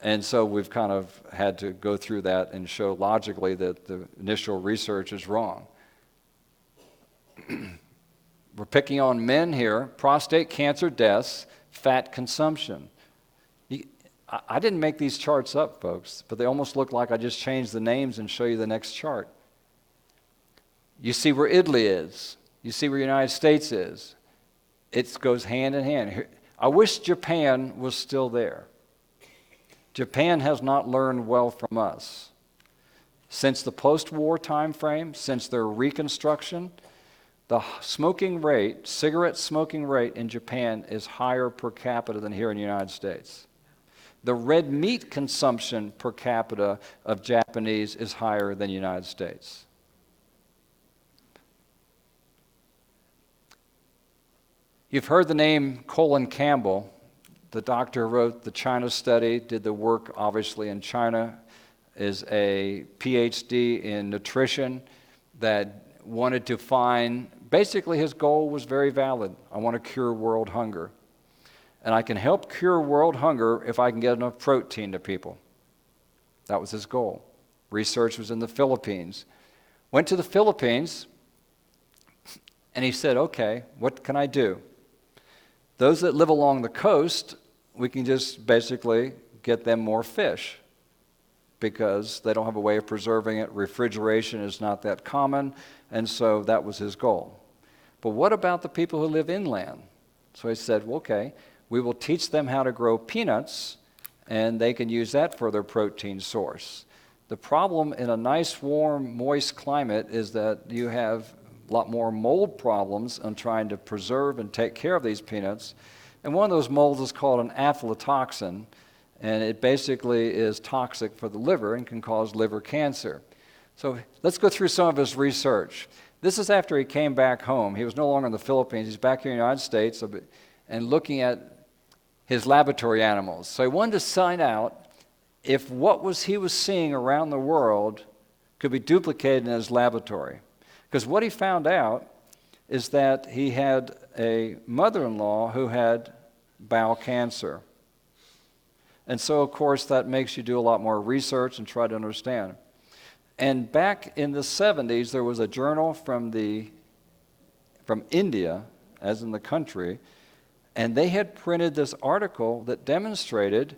And so we've kind of had to go through that and show logically that the initial research is wrong. We're picking on men here. Prostate cancer deaths, fat consumption. I didn't make these charts up, folks, but they almost look like I just changed the names and show you the next chart. You see where Italy is. You see where the United States is. It goes hand in hand. I wish Japan was still there. Japan has not learned well from us. Since the post-war time frame, since their reconstruction, the smoking rate, cigarette smoking rate in Japan is higher per capita than here in the United States. The red meat consumption per capita of Japanese is higher than the United States. You've heard the name Colin Campbell. The doctor who wrote the China study, did the work obviously in China, is a PhD in nutrition that wanted to find, basically his goal was very valid. I want to cure world hunger. And I can help cure world hunger if I can get enough protein to people. That was his goal. Research was in the Philippines. Went to the Philippines, and he said, okay, what can I do? Those that live along the coast, we can just basically get them more fish because they don't have a way of preserving it. Refrigeration is not that common, and so that was his goal. But what about the people who live inland? So he said, well, okay, we will teach them how to grow peanuts, and they can use that for their protein source. The problem in a nice, warm, moist climate is that you have a lot more mold problems on trying to preserve and take care of these peanuts. And one of those molds is called an aflatoxin, and it basically is toxic for the liver and can cause liver cancer. So let's go through some of his research. This is after he came back home. He was no longer in the Philippines. He's back here in the United States and looking at his laboratory animals. So he wanted to find out if what he was seeing around the world could be duplicated in his laboratory. Because what he found out is that he had a mother-in-law who had bowel cancer. And so, of course, that makes you do a lot more research and try to understand. And back in the 70s, there was a journal from India, as in the country, and they had printed this article that demonstrated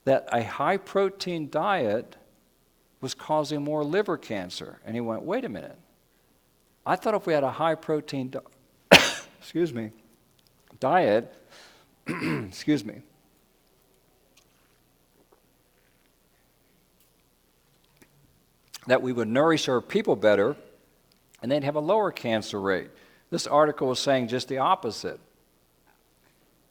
that a high-protein diet was causing more liver cancer. And he went, wait a minute. I thought if we had a high-protein diet, that we would nourish our people better and they'd have a lower cancer rate. This article was saying just the opposite,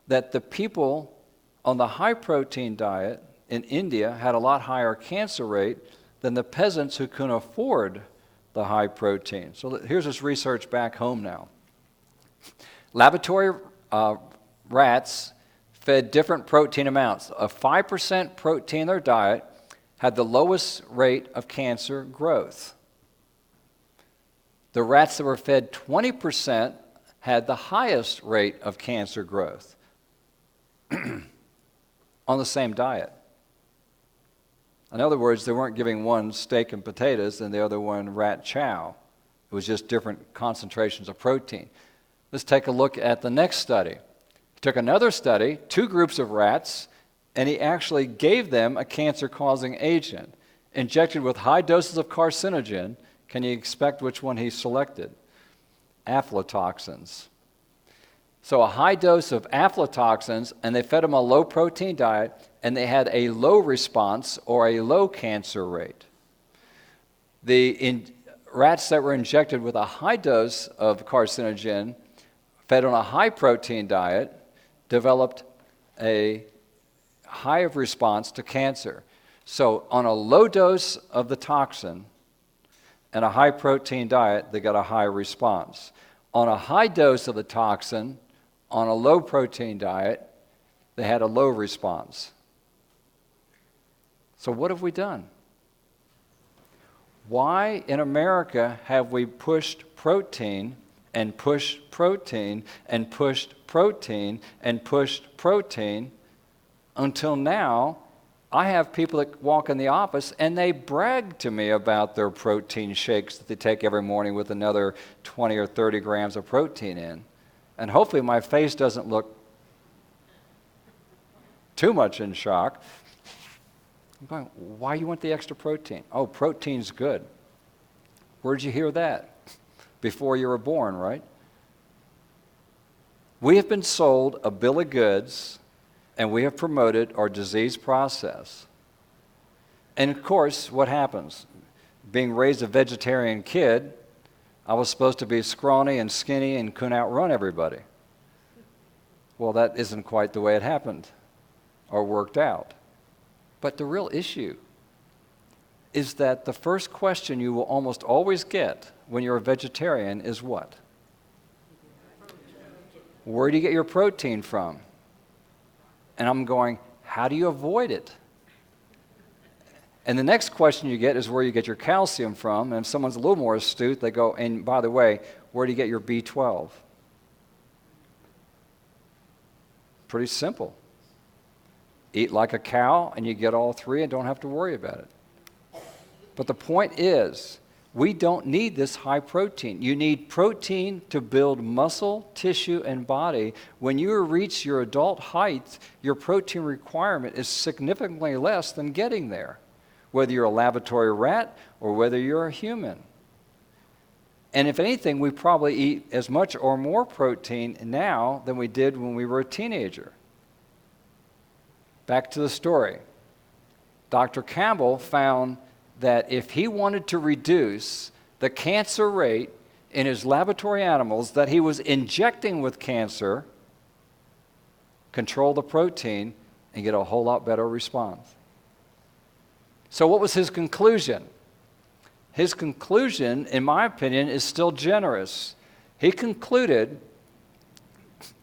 that the people on the high-protein diet in India had a lot higher cancer rate than the peasants who couldn't afford the high protein. So here's this research back home now. Laboratory rats fed different protein amounts. A 5% protein in their diet had the lowest rate of cancer growth. The rats that were fed 20% had the highest rate of cancer growth on the same diet. In other words, they weren't giving one steak and potatoes and the other one rat chow. It was just different concentrations of protein. Let's take a look at the next study. He took another study, 2 groups of rats, and he actually gave them a cancer-causing agent, injected with high doses of carcinogen. Can you expect which one he selected? Aflatoxins. So a high dose of aflatoxins, and they fed them a low-protein diet, and they had a low response or a low cancer rate. The rats that were injected with a high dose of carcinogen, fed on a high-protein diet, developed a high of response to cancer. So on a low dose of the toxin and a high-protein diet, they got a high response. On a high dose of the toxin, on a low-protein diet, they had a low response. So what have we done? Why in America have we pushed protein and pushed protein and pushed protein and pushed protein until now? I have people that walk in the office and they brag to me about their protein shakes that they take every morning with another 20 or 30 grams of protein in. And hopefully my face doesn't look too much in shock. I'm going, why you want the extra protein? Oh, protein's good. Where'd you hear that? Before you were born, right? We have been sold a bill of goods, and we have promoted our disease process. And of course, what happens? Being raised a vegetarian kid, I was supposed to be scrawny and skinny and couldn't outrun everybody. Well, that isn't quite the way it happened or worked out. But the real issue is that the first question you will almost always get when you're a vegetarian is what? Where do you get your protein from? And I'm going, how do you avoid it? And the next question you get is where you get your calcium from. And if someone's a little more astute, they go, and by the way, where do you get your B12? Pretty simple. Eat like a cow and you get all 3 and don't have to worry about it. But the point is, we don't need this high protein. You need protein to build muscle, tissue, and body. When you reach your adult height, your protein requirement is significantly less than getting there, whether you're a laboratory rat or whether you're a human. And if anything, we probably eat as much or more protein now than we did when we were a teenager. Back to the story. Dr. Campbell found that if he wanted to reduce the cancer rate in his laboratory animals that he was injecting with cancer, control the protein and get a whole lot better response. So what was his conclusion? His conclusion, in my opinion, is still generous. He concluded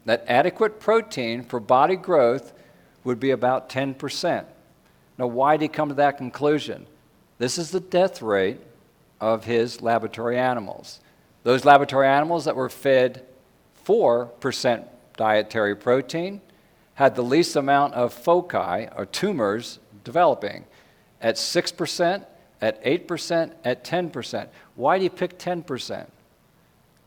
that adequate protein for body growth would be about 10%. Now, why did he come to that conclusion? This is the death rate of his laboratory animals. Those laboratory animals that were fed 4% dietary protein had the least amount of foci, or tumors, developing at 6%, at 8%, at 10%. Why do you pick 10%?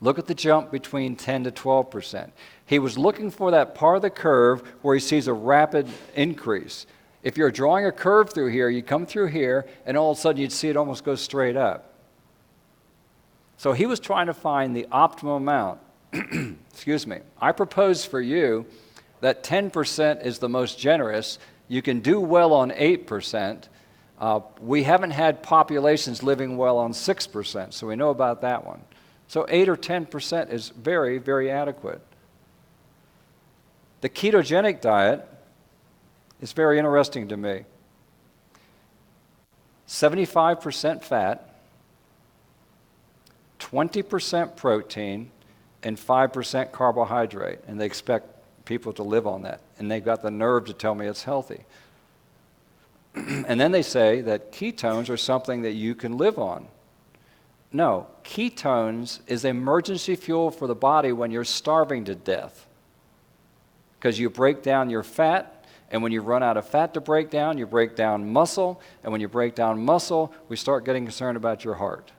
Look at the jump between 10 to 12%. He was looking for that part of the curve where he sees a rapid increase. If you're drawing a curve through here, you come through here, and all of a sudden you'd see it almost go straight up. So he was trying to find the optimum amount. Excuse me. I propose for you that 10% is the most generous. You can do well on 8%. We haven't had populations living well on 6%, so we know about that one. So 8 or 10% is very, very adequate. The ketogenic diet is very interesting to me. 75% fat, 20% protein, and 5% carbohydrate. And they expect people to live on that. And they've got the nerve to tell me it's healthy. And then they say that ketones are something that you can live on. No, ketones is emergency fuel for the body when you're starving to death. Because you break down your fat, and when you run out of fat to break down, you break down muscle, and when you break down muscle, we start getting concerned about your heart.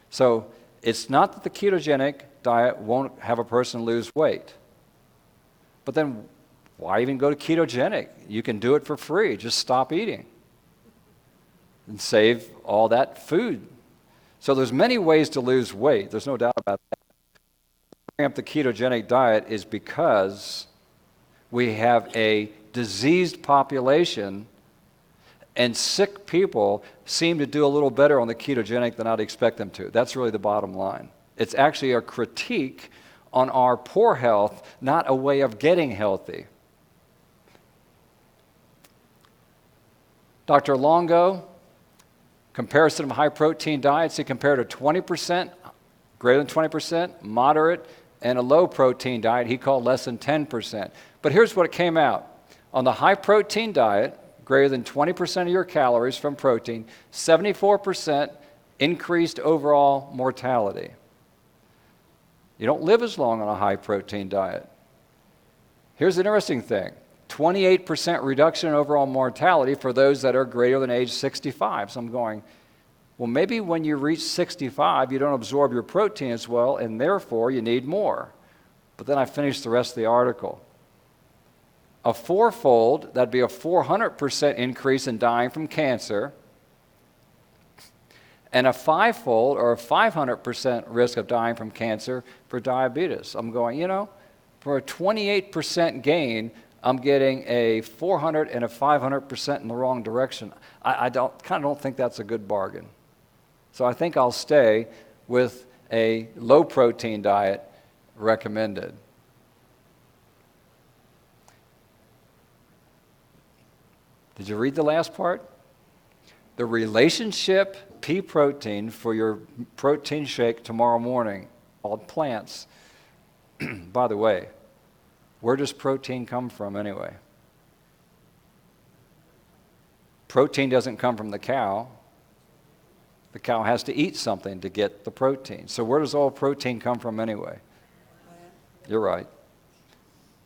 So it's not that the ketogenic diet won't have a person lose weight. But then why even go to ketogenic? You can do it for free. Just stop eating and save all that food. So there's many ways to lose weight. There's no doubt about that. Bringing up the ketogenic diet is because we have a diseased population, and sick people seem to do a little better on the ketogenic than I'd expect them to. That's really the bottom line. It's actually a critique on our poor health, not a way of getting healthy. Dr. Longo, comparison of high-protein diets, he compared a 20%, greater than 20%, moderate, and a low-protein diet he called less than 10%. But here's what came out. On the high-protein diet, greater than 20% of your calories from protein, 74% increased overall mortality. You don't live as long on a high-protein diet. Here's the interesting thing. 28% reduction in overall mortality for those that are greater than age 65. So I'm going, well, maybe when you reach 65, you don't absorb your protein as well, and therefore you need more. But then I finished the rest of the article. A fourfold, that'd be a 400% increase in dying from cancer, and a fivefold or a 500% risk of dying from cancer for diabetes. I'm going, for a 28% gain, I'm getting a 400 and a 500% in the wrong direction. I don't think that's a good bargain. So I think I'll stay with a low-protein diet recommended. Did you read the last part? The relationship pea protein for your protein shake tomorrow morning, called plants. By the way, where does protein come from anyway? Protein doesn't come from the cow. The cow has to eat something to get the protein. So where does all protein come from anyway? You're right.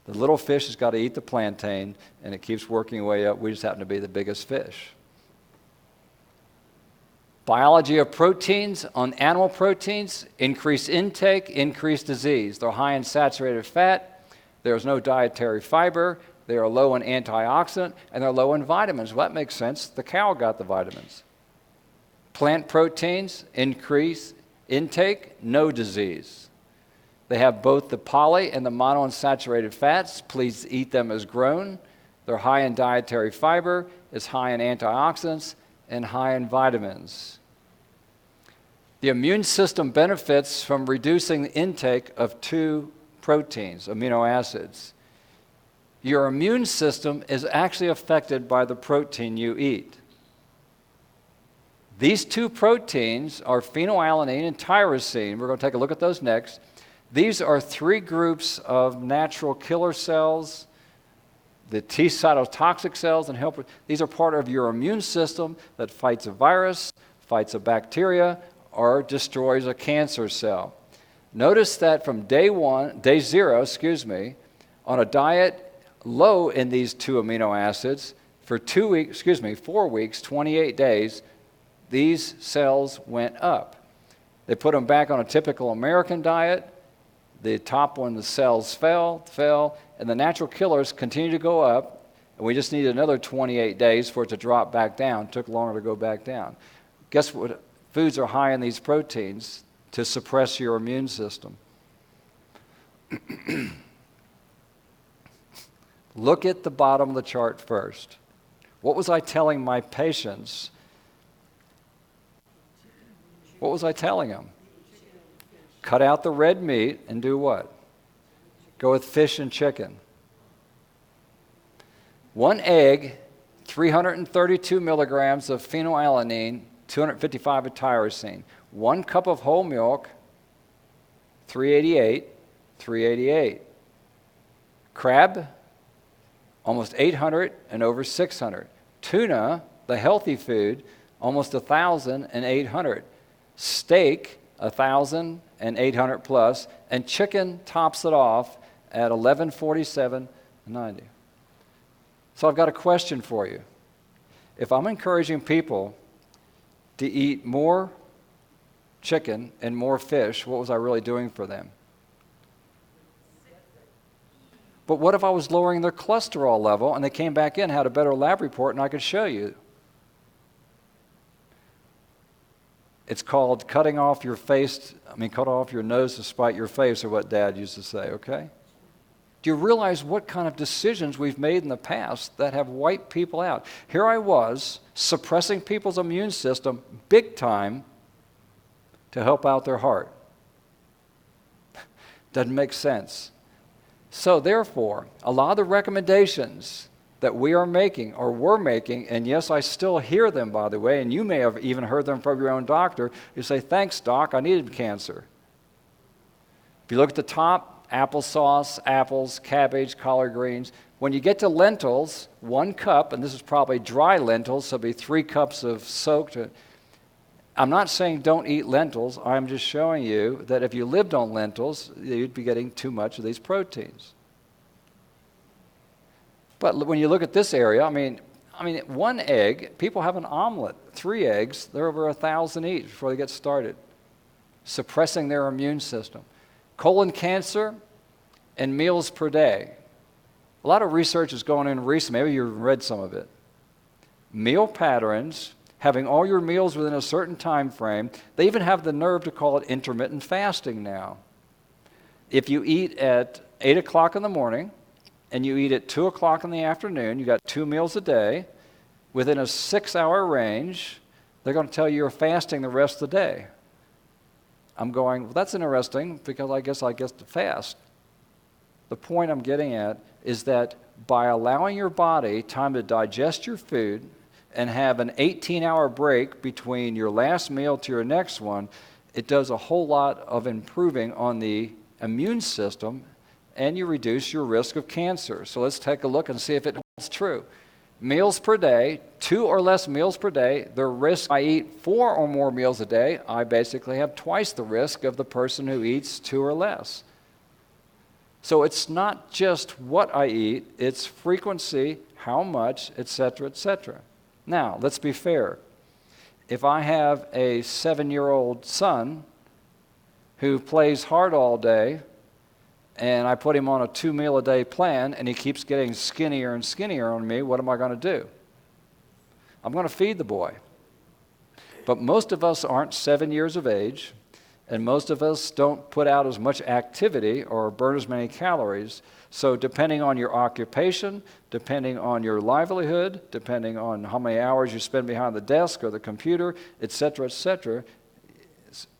The little fish has got to eat the plantain, and it keeps working way up. We just happen to be the biggest fish. Biology of proteins on animal proteins: increased intake, increased disease. They're high in saturated fat. There's no dietary fiber. They are low in antioxidant, and they're low in vitamins. Well, that makes sense. The cow got the vitamins. Plant proteins, increase intake, no disease. They have both the poly and the monounsaturated fats. Please eat them as grown. They're high in dietary fiber, is high in antioxidants, and high in vitamins. The immune system benefits from reducing the intake of two proteins, amino acids. Your immune system is actually affected by the protein you eat. These two proteins are phenylalanine and tyrosine. We're going to take a look at those next. These are three groups of natural killer cells, the T cytotoxic cells and helper. These are part of your immune system that fights a virus, fights a bacteria, or destroys a cancer cell. Notice that from day zero, on a diet low in these two amino acids, for 4 weeks, 28 days, these cells went up. They put them back on a typical American diet. The top one, the cells fell, and the natural killers continue to go up, and we just needed another 28 days for it to drop back down. It took longer to go back down. Guess what? Foods are high in these proteins to suppress your immune system. Look at the bottom of the chart first. What was I telling my patients? What was I telling them? Cut out the red meat and do what? Go with fish and chicken. One egg, 332 milligrams of phenylalanine, 255 of tyrosine. 1 cup of whole milk, 388. Crab, almost 800 and over 600. Tuna, the healthy food, almost 1,800. Steak, 1,800 plus, and chicken tops it off at 1147.90. So I've got a question for you. If I'm encouraging people to eat more chicken and more fish, what was I really doing for them? But what if I was lowering their cholesterol level and they came back in, had a better lab report, and I could show you? It's called cut off your nose to spite your face, or what Dad used to say, okay? Do you realize what kind of decisions we've made in the past that have wiped people out? Here I was, suppressing people's immune system big time to help out their heart. Doesn't make sense. So therefore, a lot of the recommendations that we are making or were making, and yes, I still hear them, by the way, and you may have even heard them from your own doctor. You say, thanks, doc, I needed cancer. If you look at the top, applesauce, apples, cabbage, collard greens. When you get to lentils, 1 cup, and this is probably dry lentils, so it'll be 3 cups of soaked. I'm not saying don't eat lentils. I'm just showing you that if you lived on lentils, you'd be getting too much of these proteins. But when you look at this area, I mean, 1 egg, people have an omelet, 3 eggs, they're over 1,000 each before they get started, suppressing their immune system. Colon cancer and meals per day. A lot of research is going in recently, maybe you've read some of it. Meal patterns, having all your meals within a certain time frame. They even have the nerve to call it intermittent fasting now. If you eat at 8 o'clock in the morning, and you eat at 2 o'clock in the afternoon, you got 2 meals a day, within a 6-hour range, they're going to tell you you're fasting the rest of the day. I'm going, well, that's interesting, because I guess to fast. The point I'm getting at is that by allowing your body time to digest your food and have an 18-hour break between your last meal to your next one, it does a whole lot of improving on the immune system, and you reduce your risk of cancer. So let's take a look and see if it holds true. Meals per day, 2 or less meals per day, the risk I eat 4 or more meals a day, I basically have twice the risk of the person who eats 2 or less. So it's not just what I eat, it's frequency, how much, etc., etc. Now, let's be fair. If I have a 7-year-old son who plays hard all day, and I put him on a 2-meal-a-day plan, and he keeps getting skinnier and skinnier on me, what am I going to do? I'm going to feed the boy. But most of us aren't 7 years of age, and most of us don't put out as much activity or burn as many calories. So depending on your occupation, depending on your livelihood, depending on how many hours you spend behind the desk or the computer, etc.,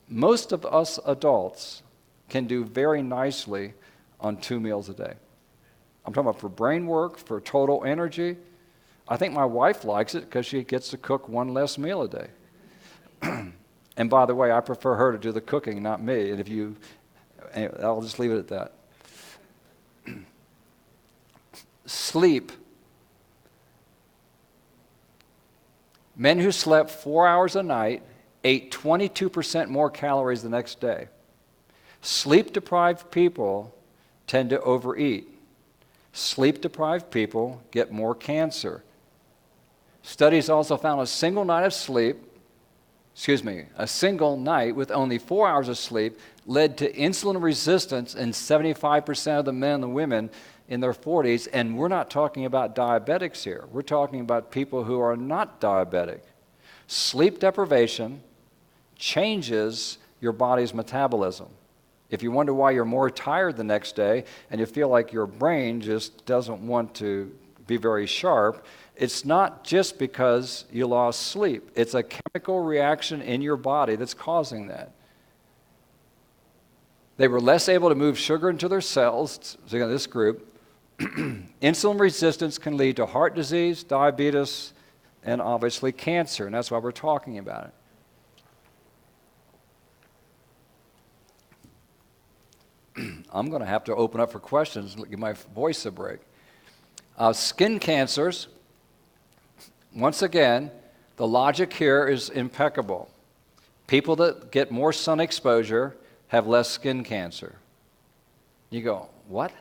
most of us adults can do very nicely on 2 meals a day. I'm talking about for brain work, for total energy. I think my wife likes it because she gets to cook 1 less meal a day. And by the way, I prefer her to do the cooking, not me. And anyway, I'll just leave it at that. Sleep. Men who slept 4 hours a night ate 22% more calories the next day. Sleep-deprived people tend to overeat. Sleep-deprived people get more cancer. Studies also found a single night with only 4 hours of sleep led to insulin resistance in 75% of the men and women in their 40s, and we're not talking about diabetics here. We're talking about people who are not diabetic. Sleep deprivation changes your body's metabolism. If you wonder why you're more tired the next day and you feel like your brain just doesn't want to be very sharp, it's not just because you lost sleep. It's a chemical reaction in your body that's causing that. They were less able to move sugar into their cells, so this group. Insulin resistance can lead to heart disease, diabetes, and obviously cancer, and that's why we're talking about it. I'm going to have to open up for questions and give my voice a break. Skin cancers, once again, The logic here is impeccable. People that get more sun exposure have less skin cancer. You go, what?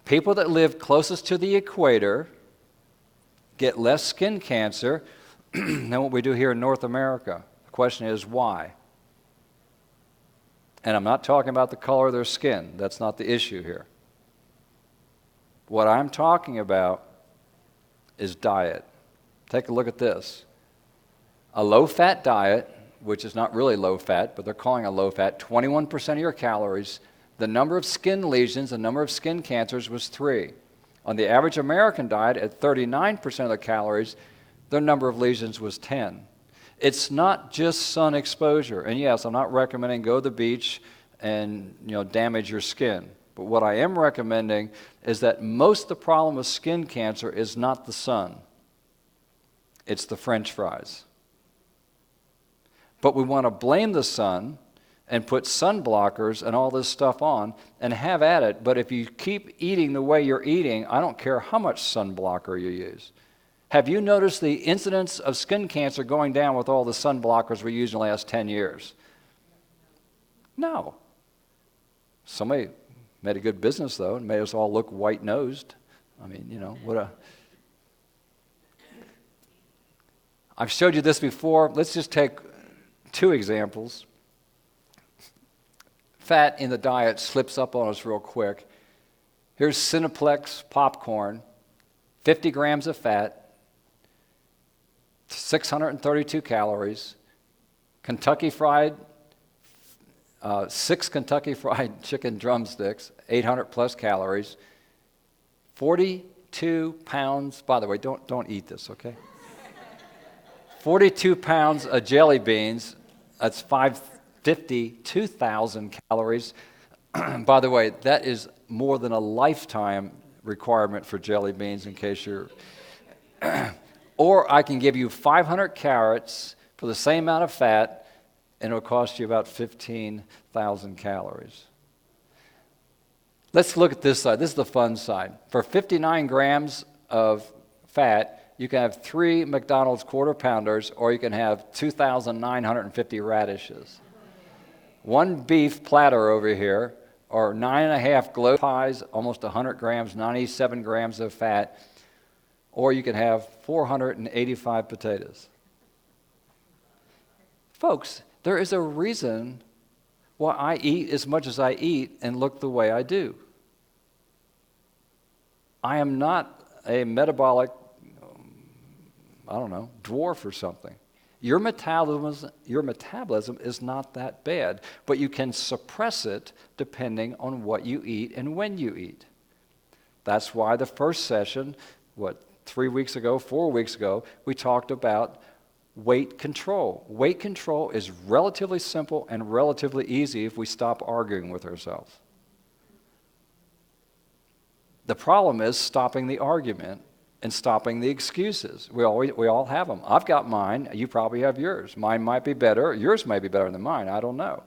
People that live closest to the equator get less skin cancer than what we do here in North America. The question is why? And I'm not talking about the color of their skin. That's not the issue here. What I'm talking about is diet. Take a look at this. A low-fat diet, which is not really low-fat, but they're calling it low-fat, 21% of your calories. The number of skin lesions, the number of skin cancers was 3. On the average American diet, at 39% of the calories, their number of lesions was 10. It's not just sun exposure. And yes, I'm not recommending go to the beach and damage your skin. But what I am recommending is that most of the problem with skin cancer is not the sun. It's the French fries. But we want to blame the sun and put sun blockers and all this stuff on and have at it. But if you keep eating the way you're eating, I don't care how much sun blocker you use. Have you noticed the incidence of skin cancer going down with all the sun blockers we used in the last 10 years? No. Somebody made a good business, though, and made us all look white-nosed. I mean, what a... I've showed you this before. Let's just take 2 examples. Fat in the diet slips up on us real quick. Here's Cineplex popcorn, 50 grams of fat, 632 calories, Kentucky Fried, 6 Kentucky Fried chicken drumsticks, 800 plus calories, 42 pounds, by the way, don't eat this, okay? 42 pounds of jelly beans, that's 52,000 calories. By the way, that is more than a lifetime requirement for jelly beans in case you're... Or I can give you 500 carrots for the same amount of fat, and it'll cost you about 15,000 calories. Let's look at this side. This is the fun side. For 59 grams of fat, you can have 3 McDonald's quarter pounders, or you can have 2,950 radishes. 1 beef platter over here, or 9.5 glow pies, almost 100 grams, 97 grams of fat, or you can have 485 potatoes. Folks, there is a reason why I eat as much as I eat and look the way I do. I am not a metabolic, dwarf or something. Your metabolism is not that bad, but you can suppress it depending on what you eat and when you eat. That's why the first session, 4 weeks ago, we talked about weight control. Weight control is relatively simple and relatively easy if we stop arguing with ourselves. The problem is stopping the argument and stopping the excuses. We all have them. I've got mine. You probably have yours. Mine might be better. Yours may be better than mine. I don't know.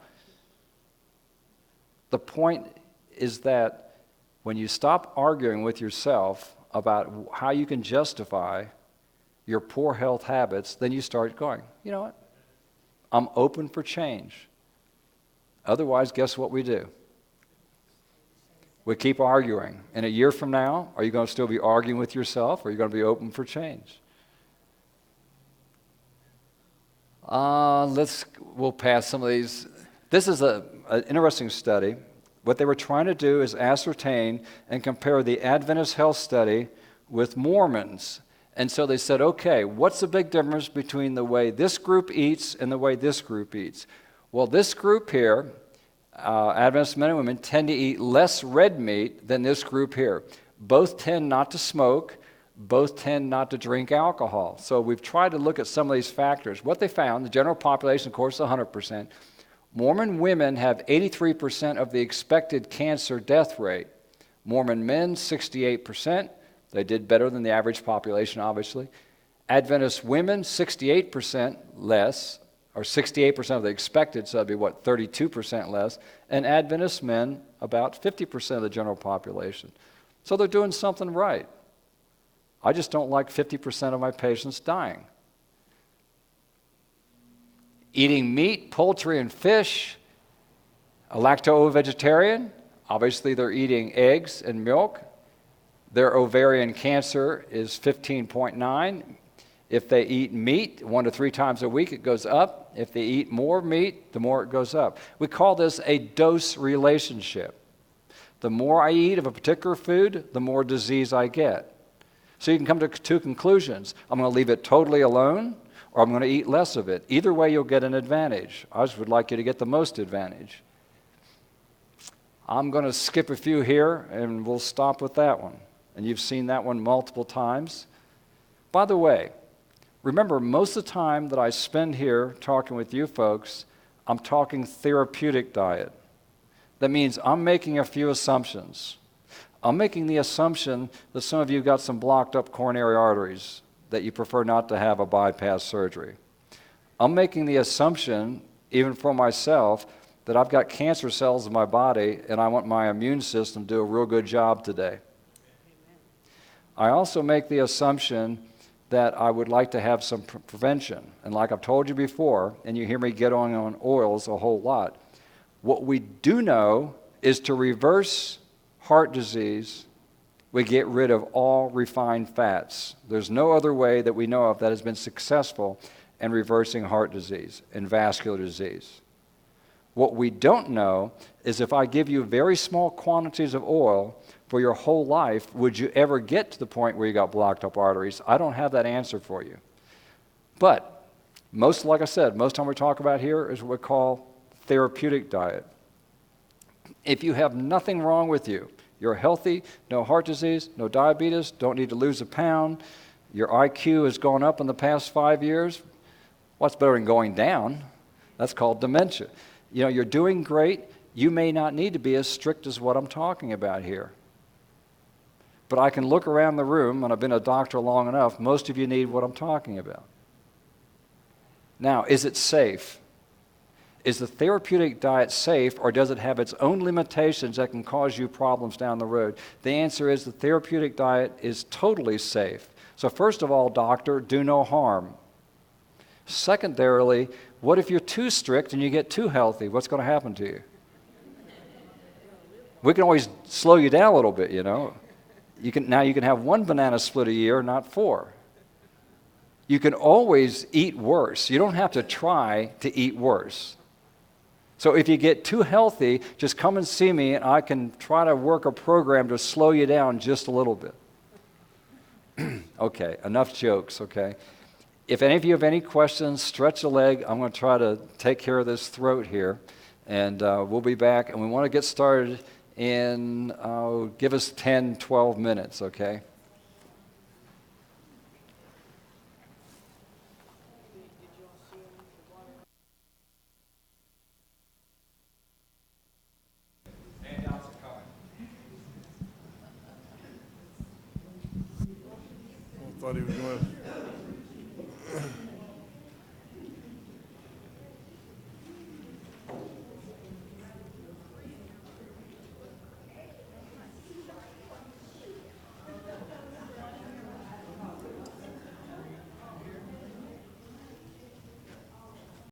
The point is that when you stop arguing with yourself about how you can justify your poor health habits, then you start going, you know what? I'm open for change. Otherwise, guess what we do? We keep arguing. And a year from now, are you going to still be arguing with yourself, or are you going to be open for change? We'll pass some of these. This is an interesting study. What they were trying to do is ascertain and compare the Adventist health study with Mormons. And so they said, okay, what's the big difference between the way this group eats and the way this group eats? Well, this group here, Adventist men and women, tend to eat less red meat than this group here. Both tend not to smoke. Both tend not to drink alcohol. So we've tried to look at some of these factors. What they found, the general population, of course, is 100%. Mormon women have 83% of the expected cancer death rate. Mormon men, 68%. They did better than the average population, obviously. Adventist women, 68% less, or 68% of the expected, so that'd be 32% less. And Adventist men, about 50% of the general population. So they're doing something right. I just don't like 50% of my patients dying. Eating meat, poultry, and fish, a lacto-vegetarian, obviously they're eating eggs and milk. Their ovarian cancer is 15.9. If they eat meat 1 to 3 times a week, it goes up. If they eat more meat, the more it goes up. We call this a dose relationship. The more I eat of a particular food, the more disease I get. So you can come to 2 conclusions. I'm going to leave it totally alone, or I'm going to eat less of it. Either way, you'll get an advantage. I just would like you to get the most advantage. I'm going to skip a few here, and we'll stop with that one. And you've seen that one multiple times. By the way, remember, most of the time that I spend here talking with you folks, I'm talking therapeutic diet. That means I'm making a few assumptions. I'm making the assumption that some of you got some blocked up coronary arteries, that you prefer not to have a bypass surgery. I'm making the assumption, even for myself, that I've got cancer cells in my body and I want my immune system to do a real good job today. I also make the assumption that I would like to have some prevention. And like I've told you before, and you hear me get on oils a whole lot, what we do know is to reverse heart disease, we get rid of all refined fats. There's no other way that we know of that has been successful in reversing heart disease and vascular disease. What we don't know is if I give you very small quantities of oil for your whole life, would you ever get to the point where you got blocked up arteries? I don't have that answer for you. But like I said, most time we talk about here is what we call therapeutic diet. If you have nothing wrong with you, you're healthy, no heart disease, no diabetes, don't need to lose a pound, your IQ has gone up in the past 5 years, what's better than going down? That's called dementia. You know, you're doing great. You may not need to be as strict as what I'm talking about here. But I can look around the room, and I've been a doctor long enough, most of you need what I'm talking about. Now, is it safe? Is the therapeutic diet safe, or does it have its own limitations that can cause you problems down the road? The answer is the therapeutic diet is totally safe. So first of all, doctor, do no harm. Secondarily, what if you're too strict and you get too healthy? What's going to happen to you? We can always slow you down a little bit, you know. Now you can have 1 banana split a year, not 4. You can always eat worse. You don't have to try to eat worse. So if you get too healthy, just come and see me, and I can try to work a program to slow you down just a little bit. Okay, enough jokes, okay? If any of you have any questions, stretch a leg. I'm going to try to take care of this throat here, and we'll be back. And we want to get started in, give us 10, 12 minutes, okay? I thought he was going to.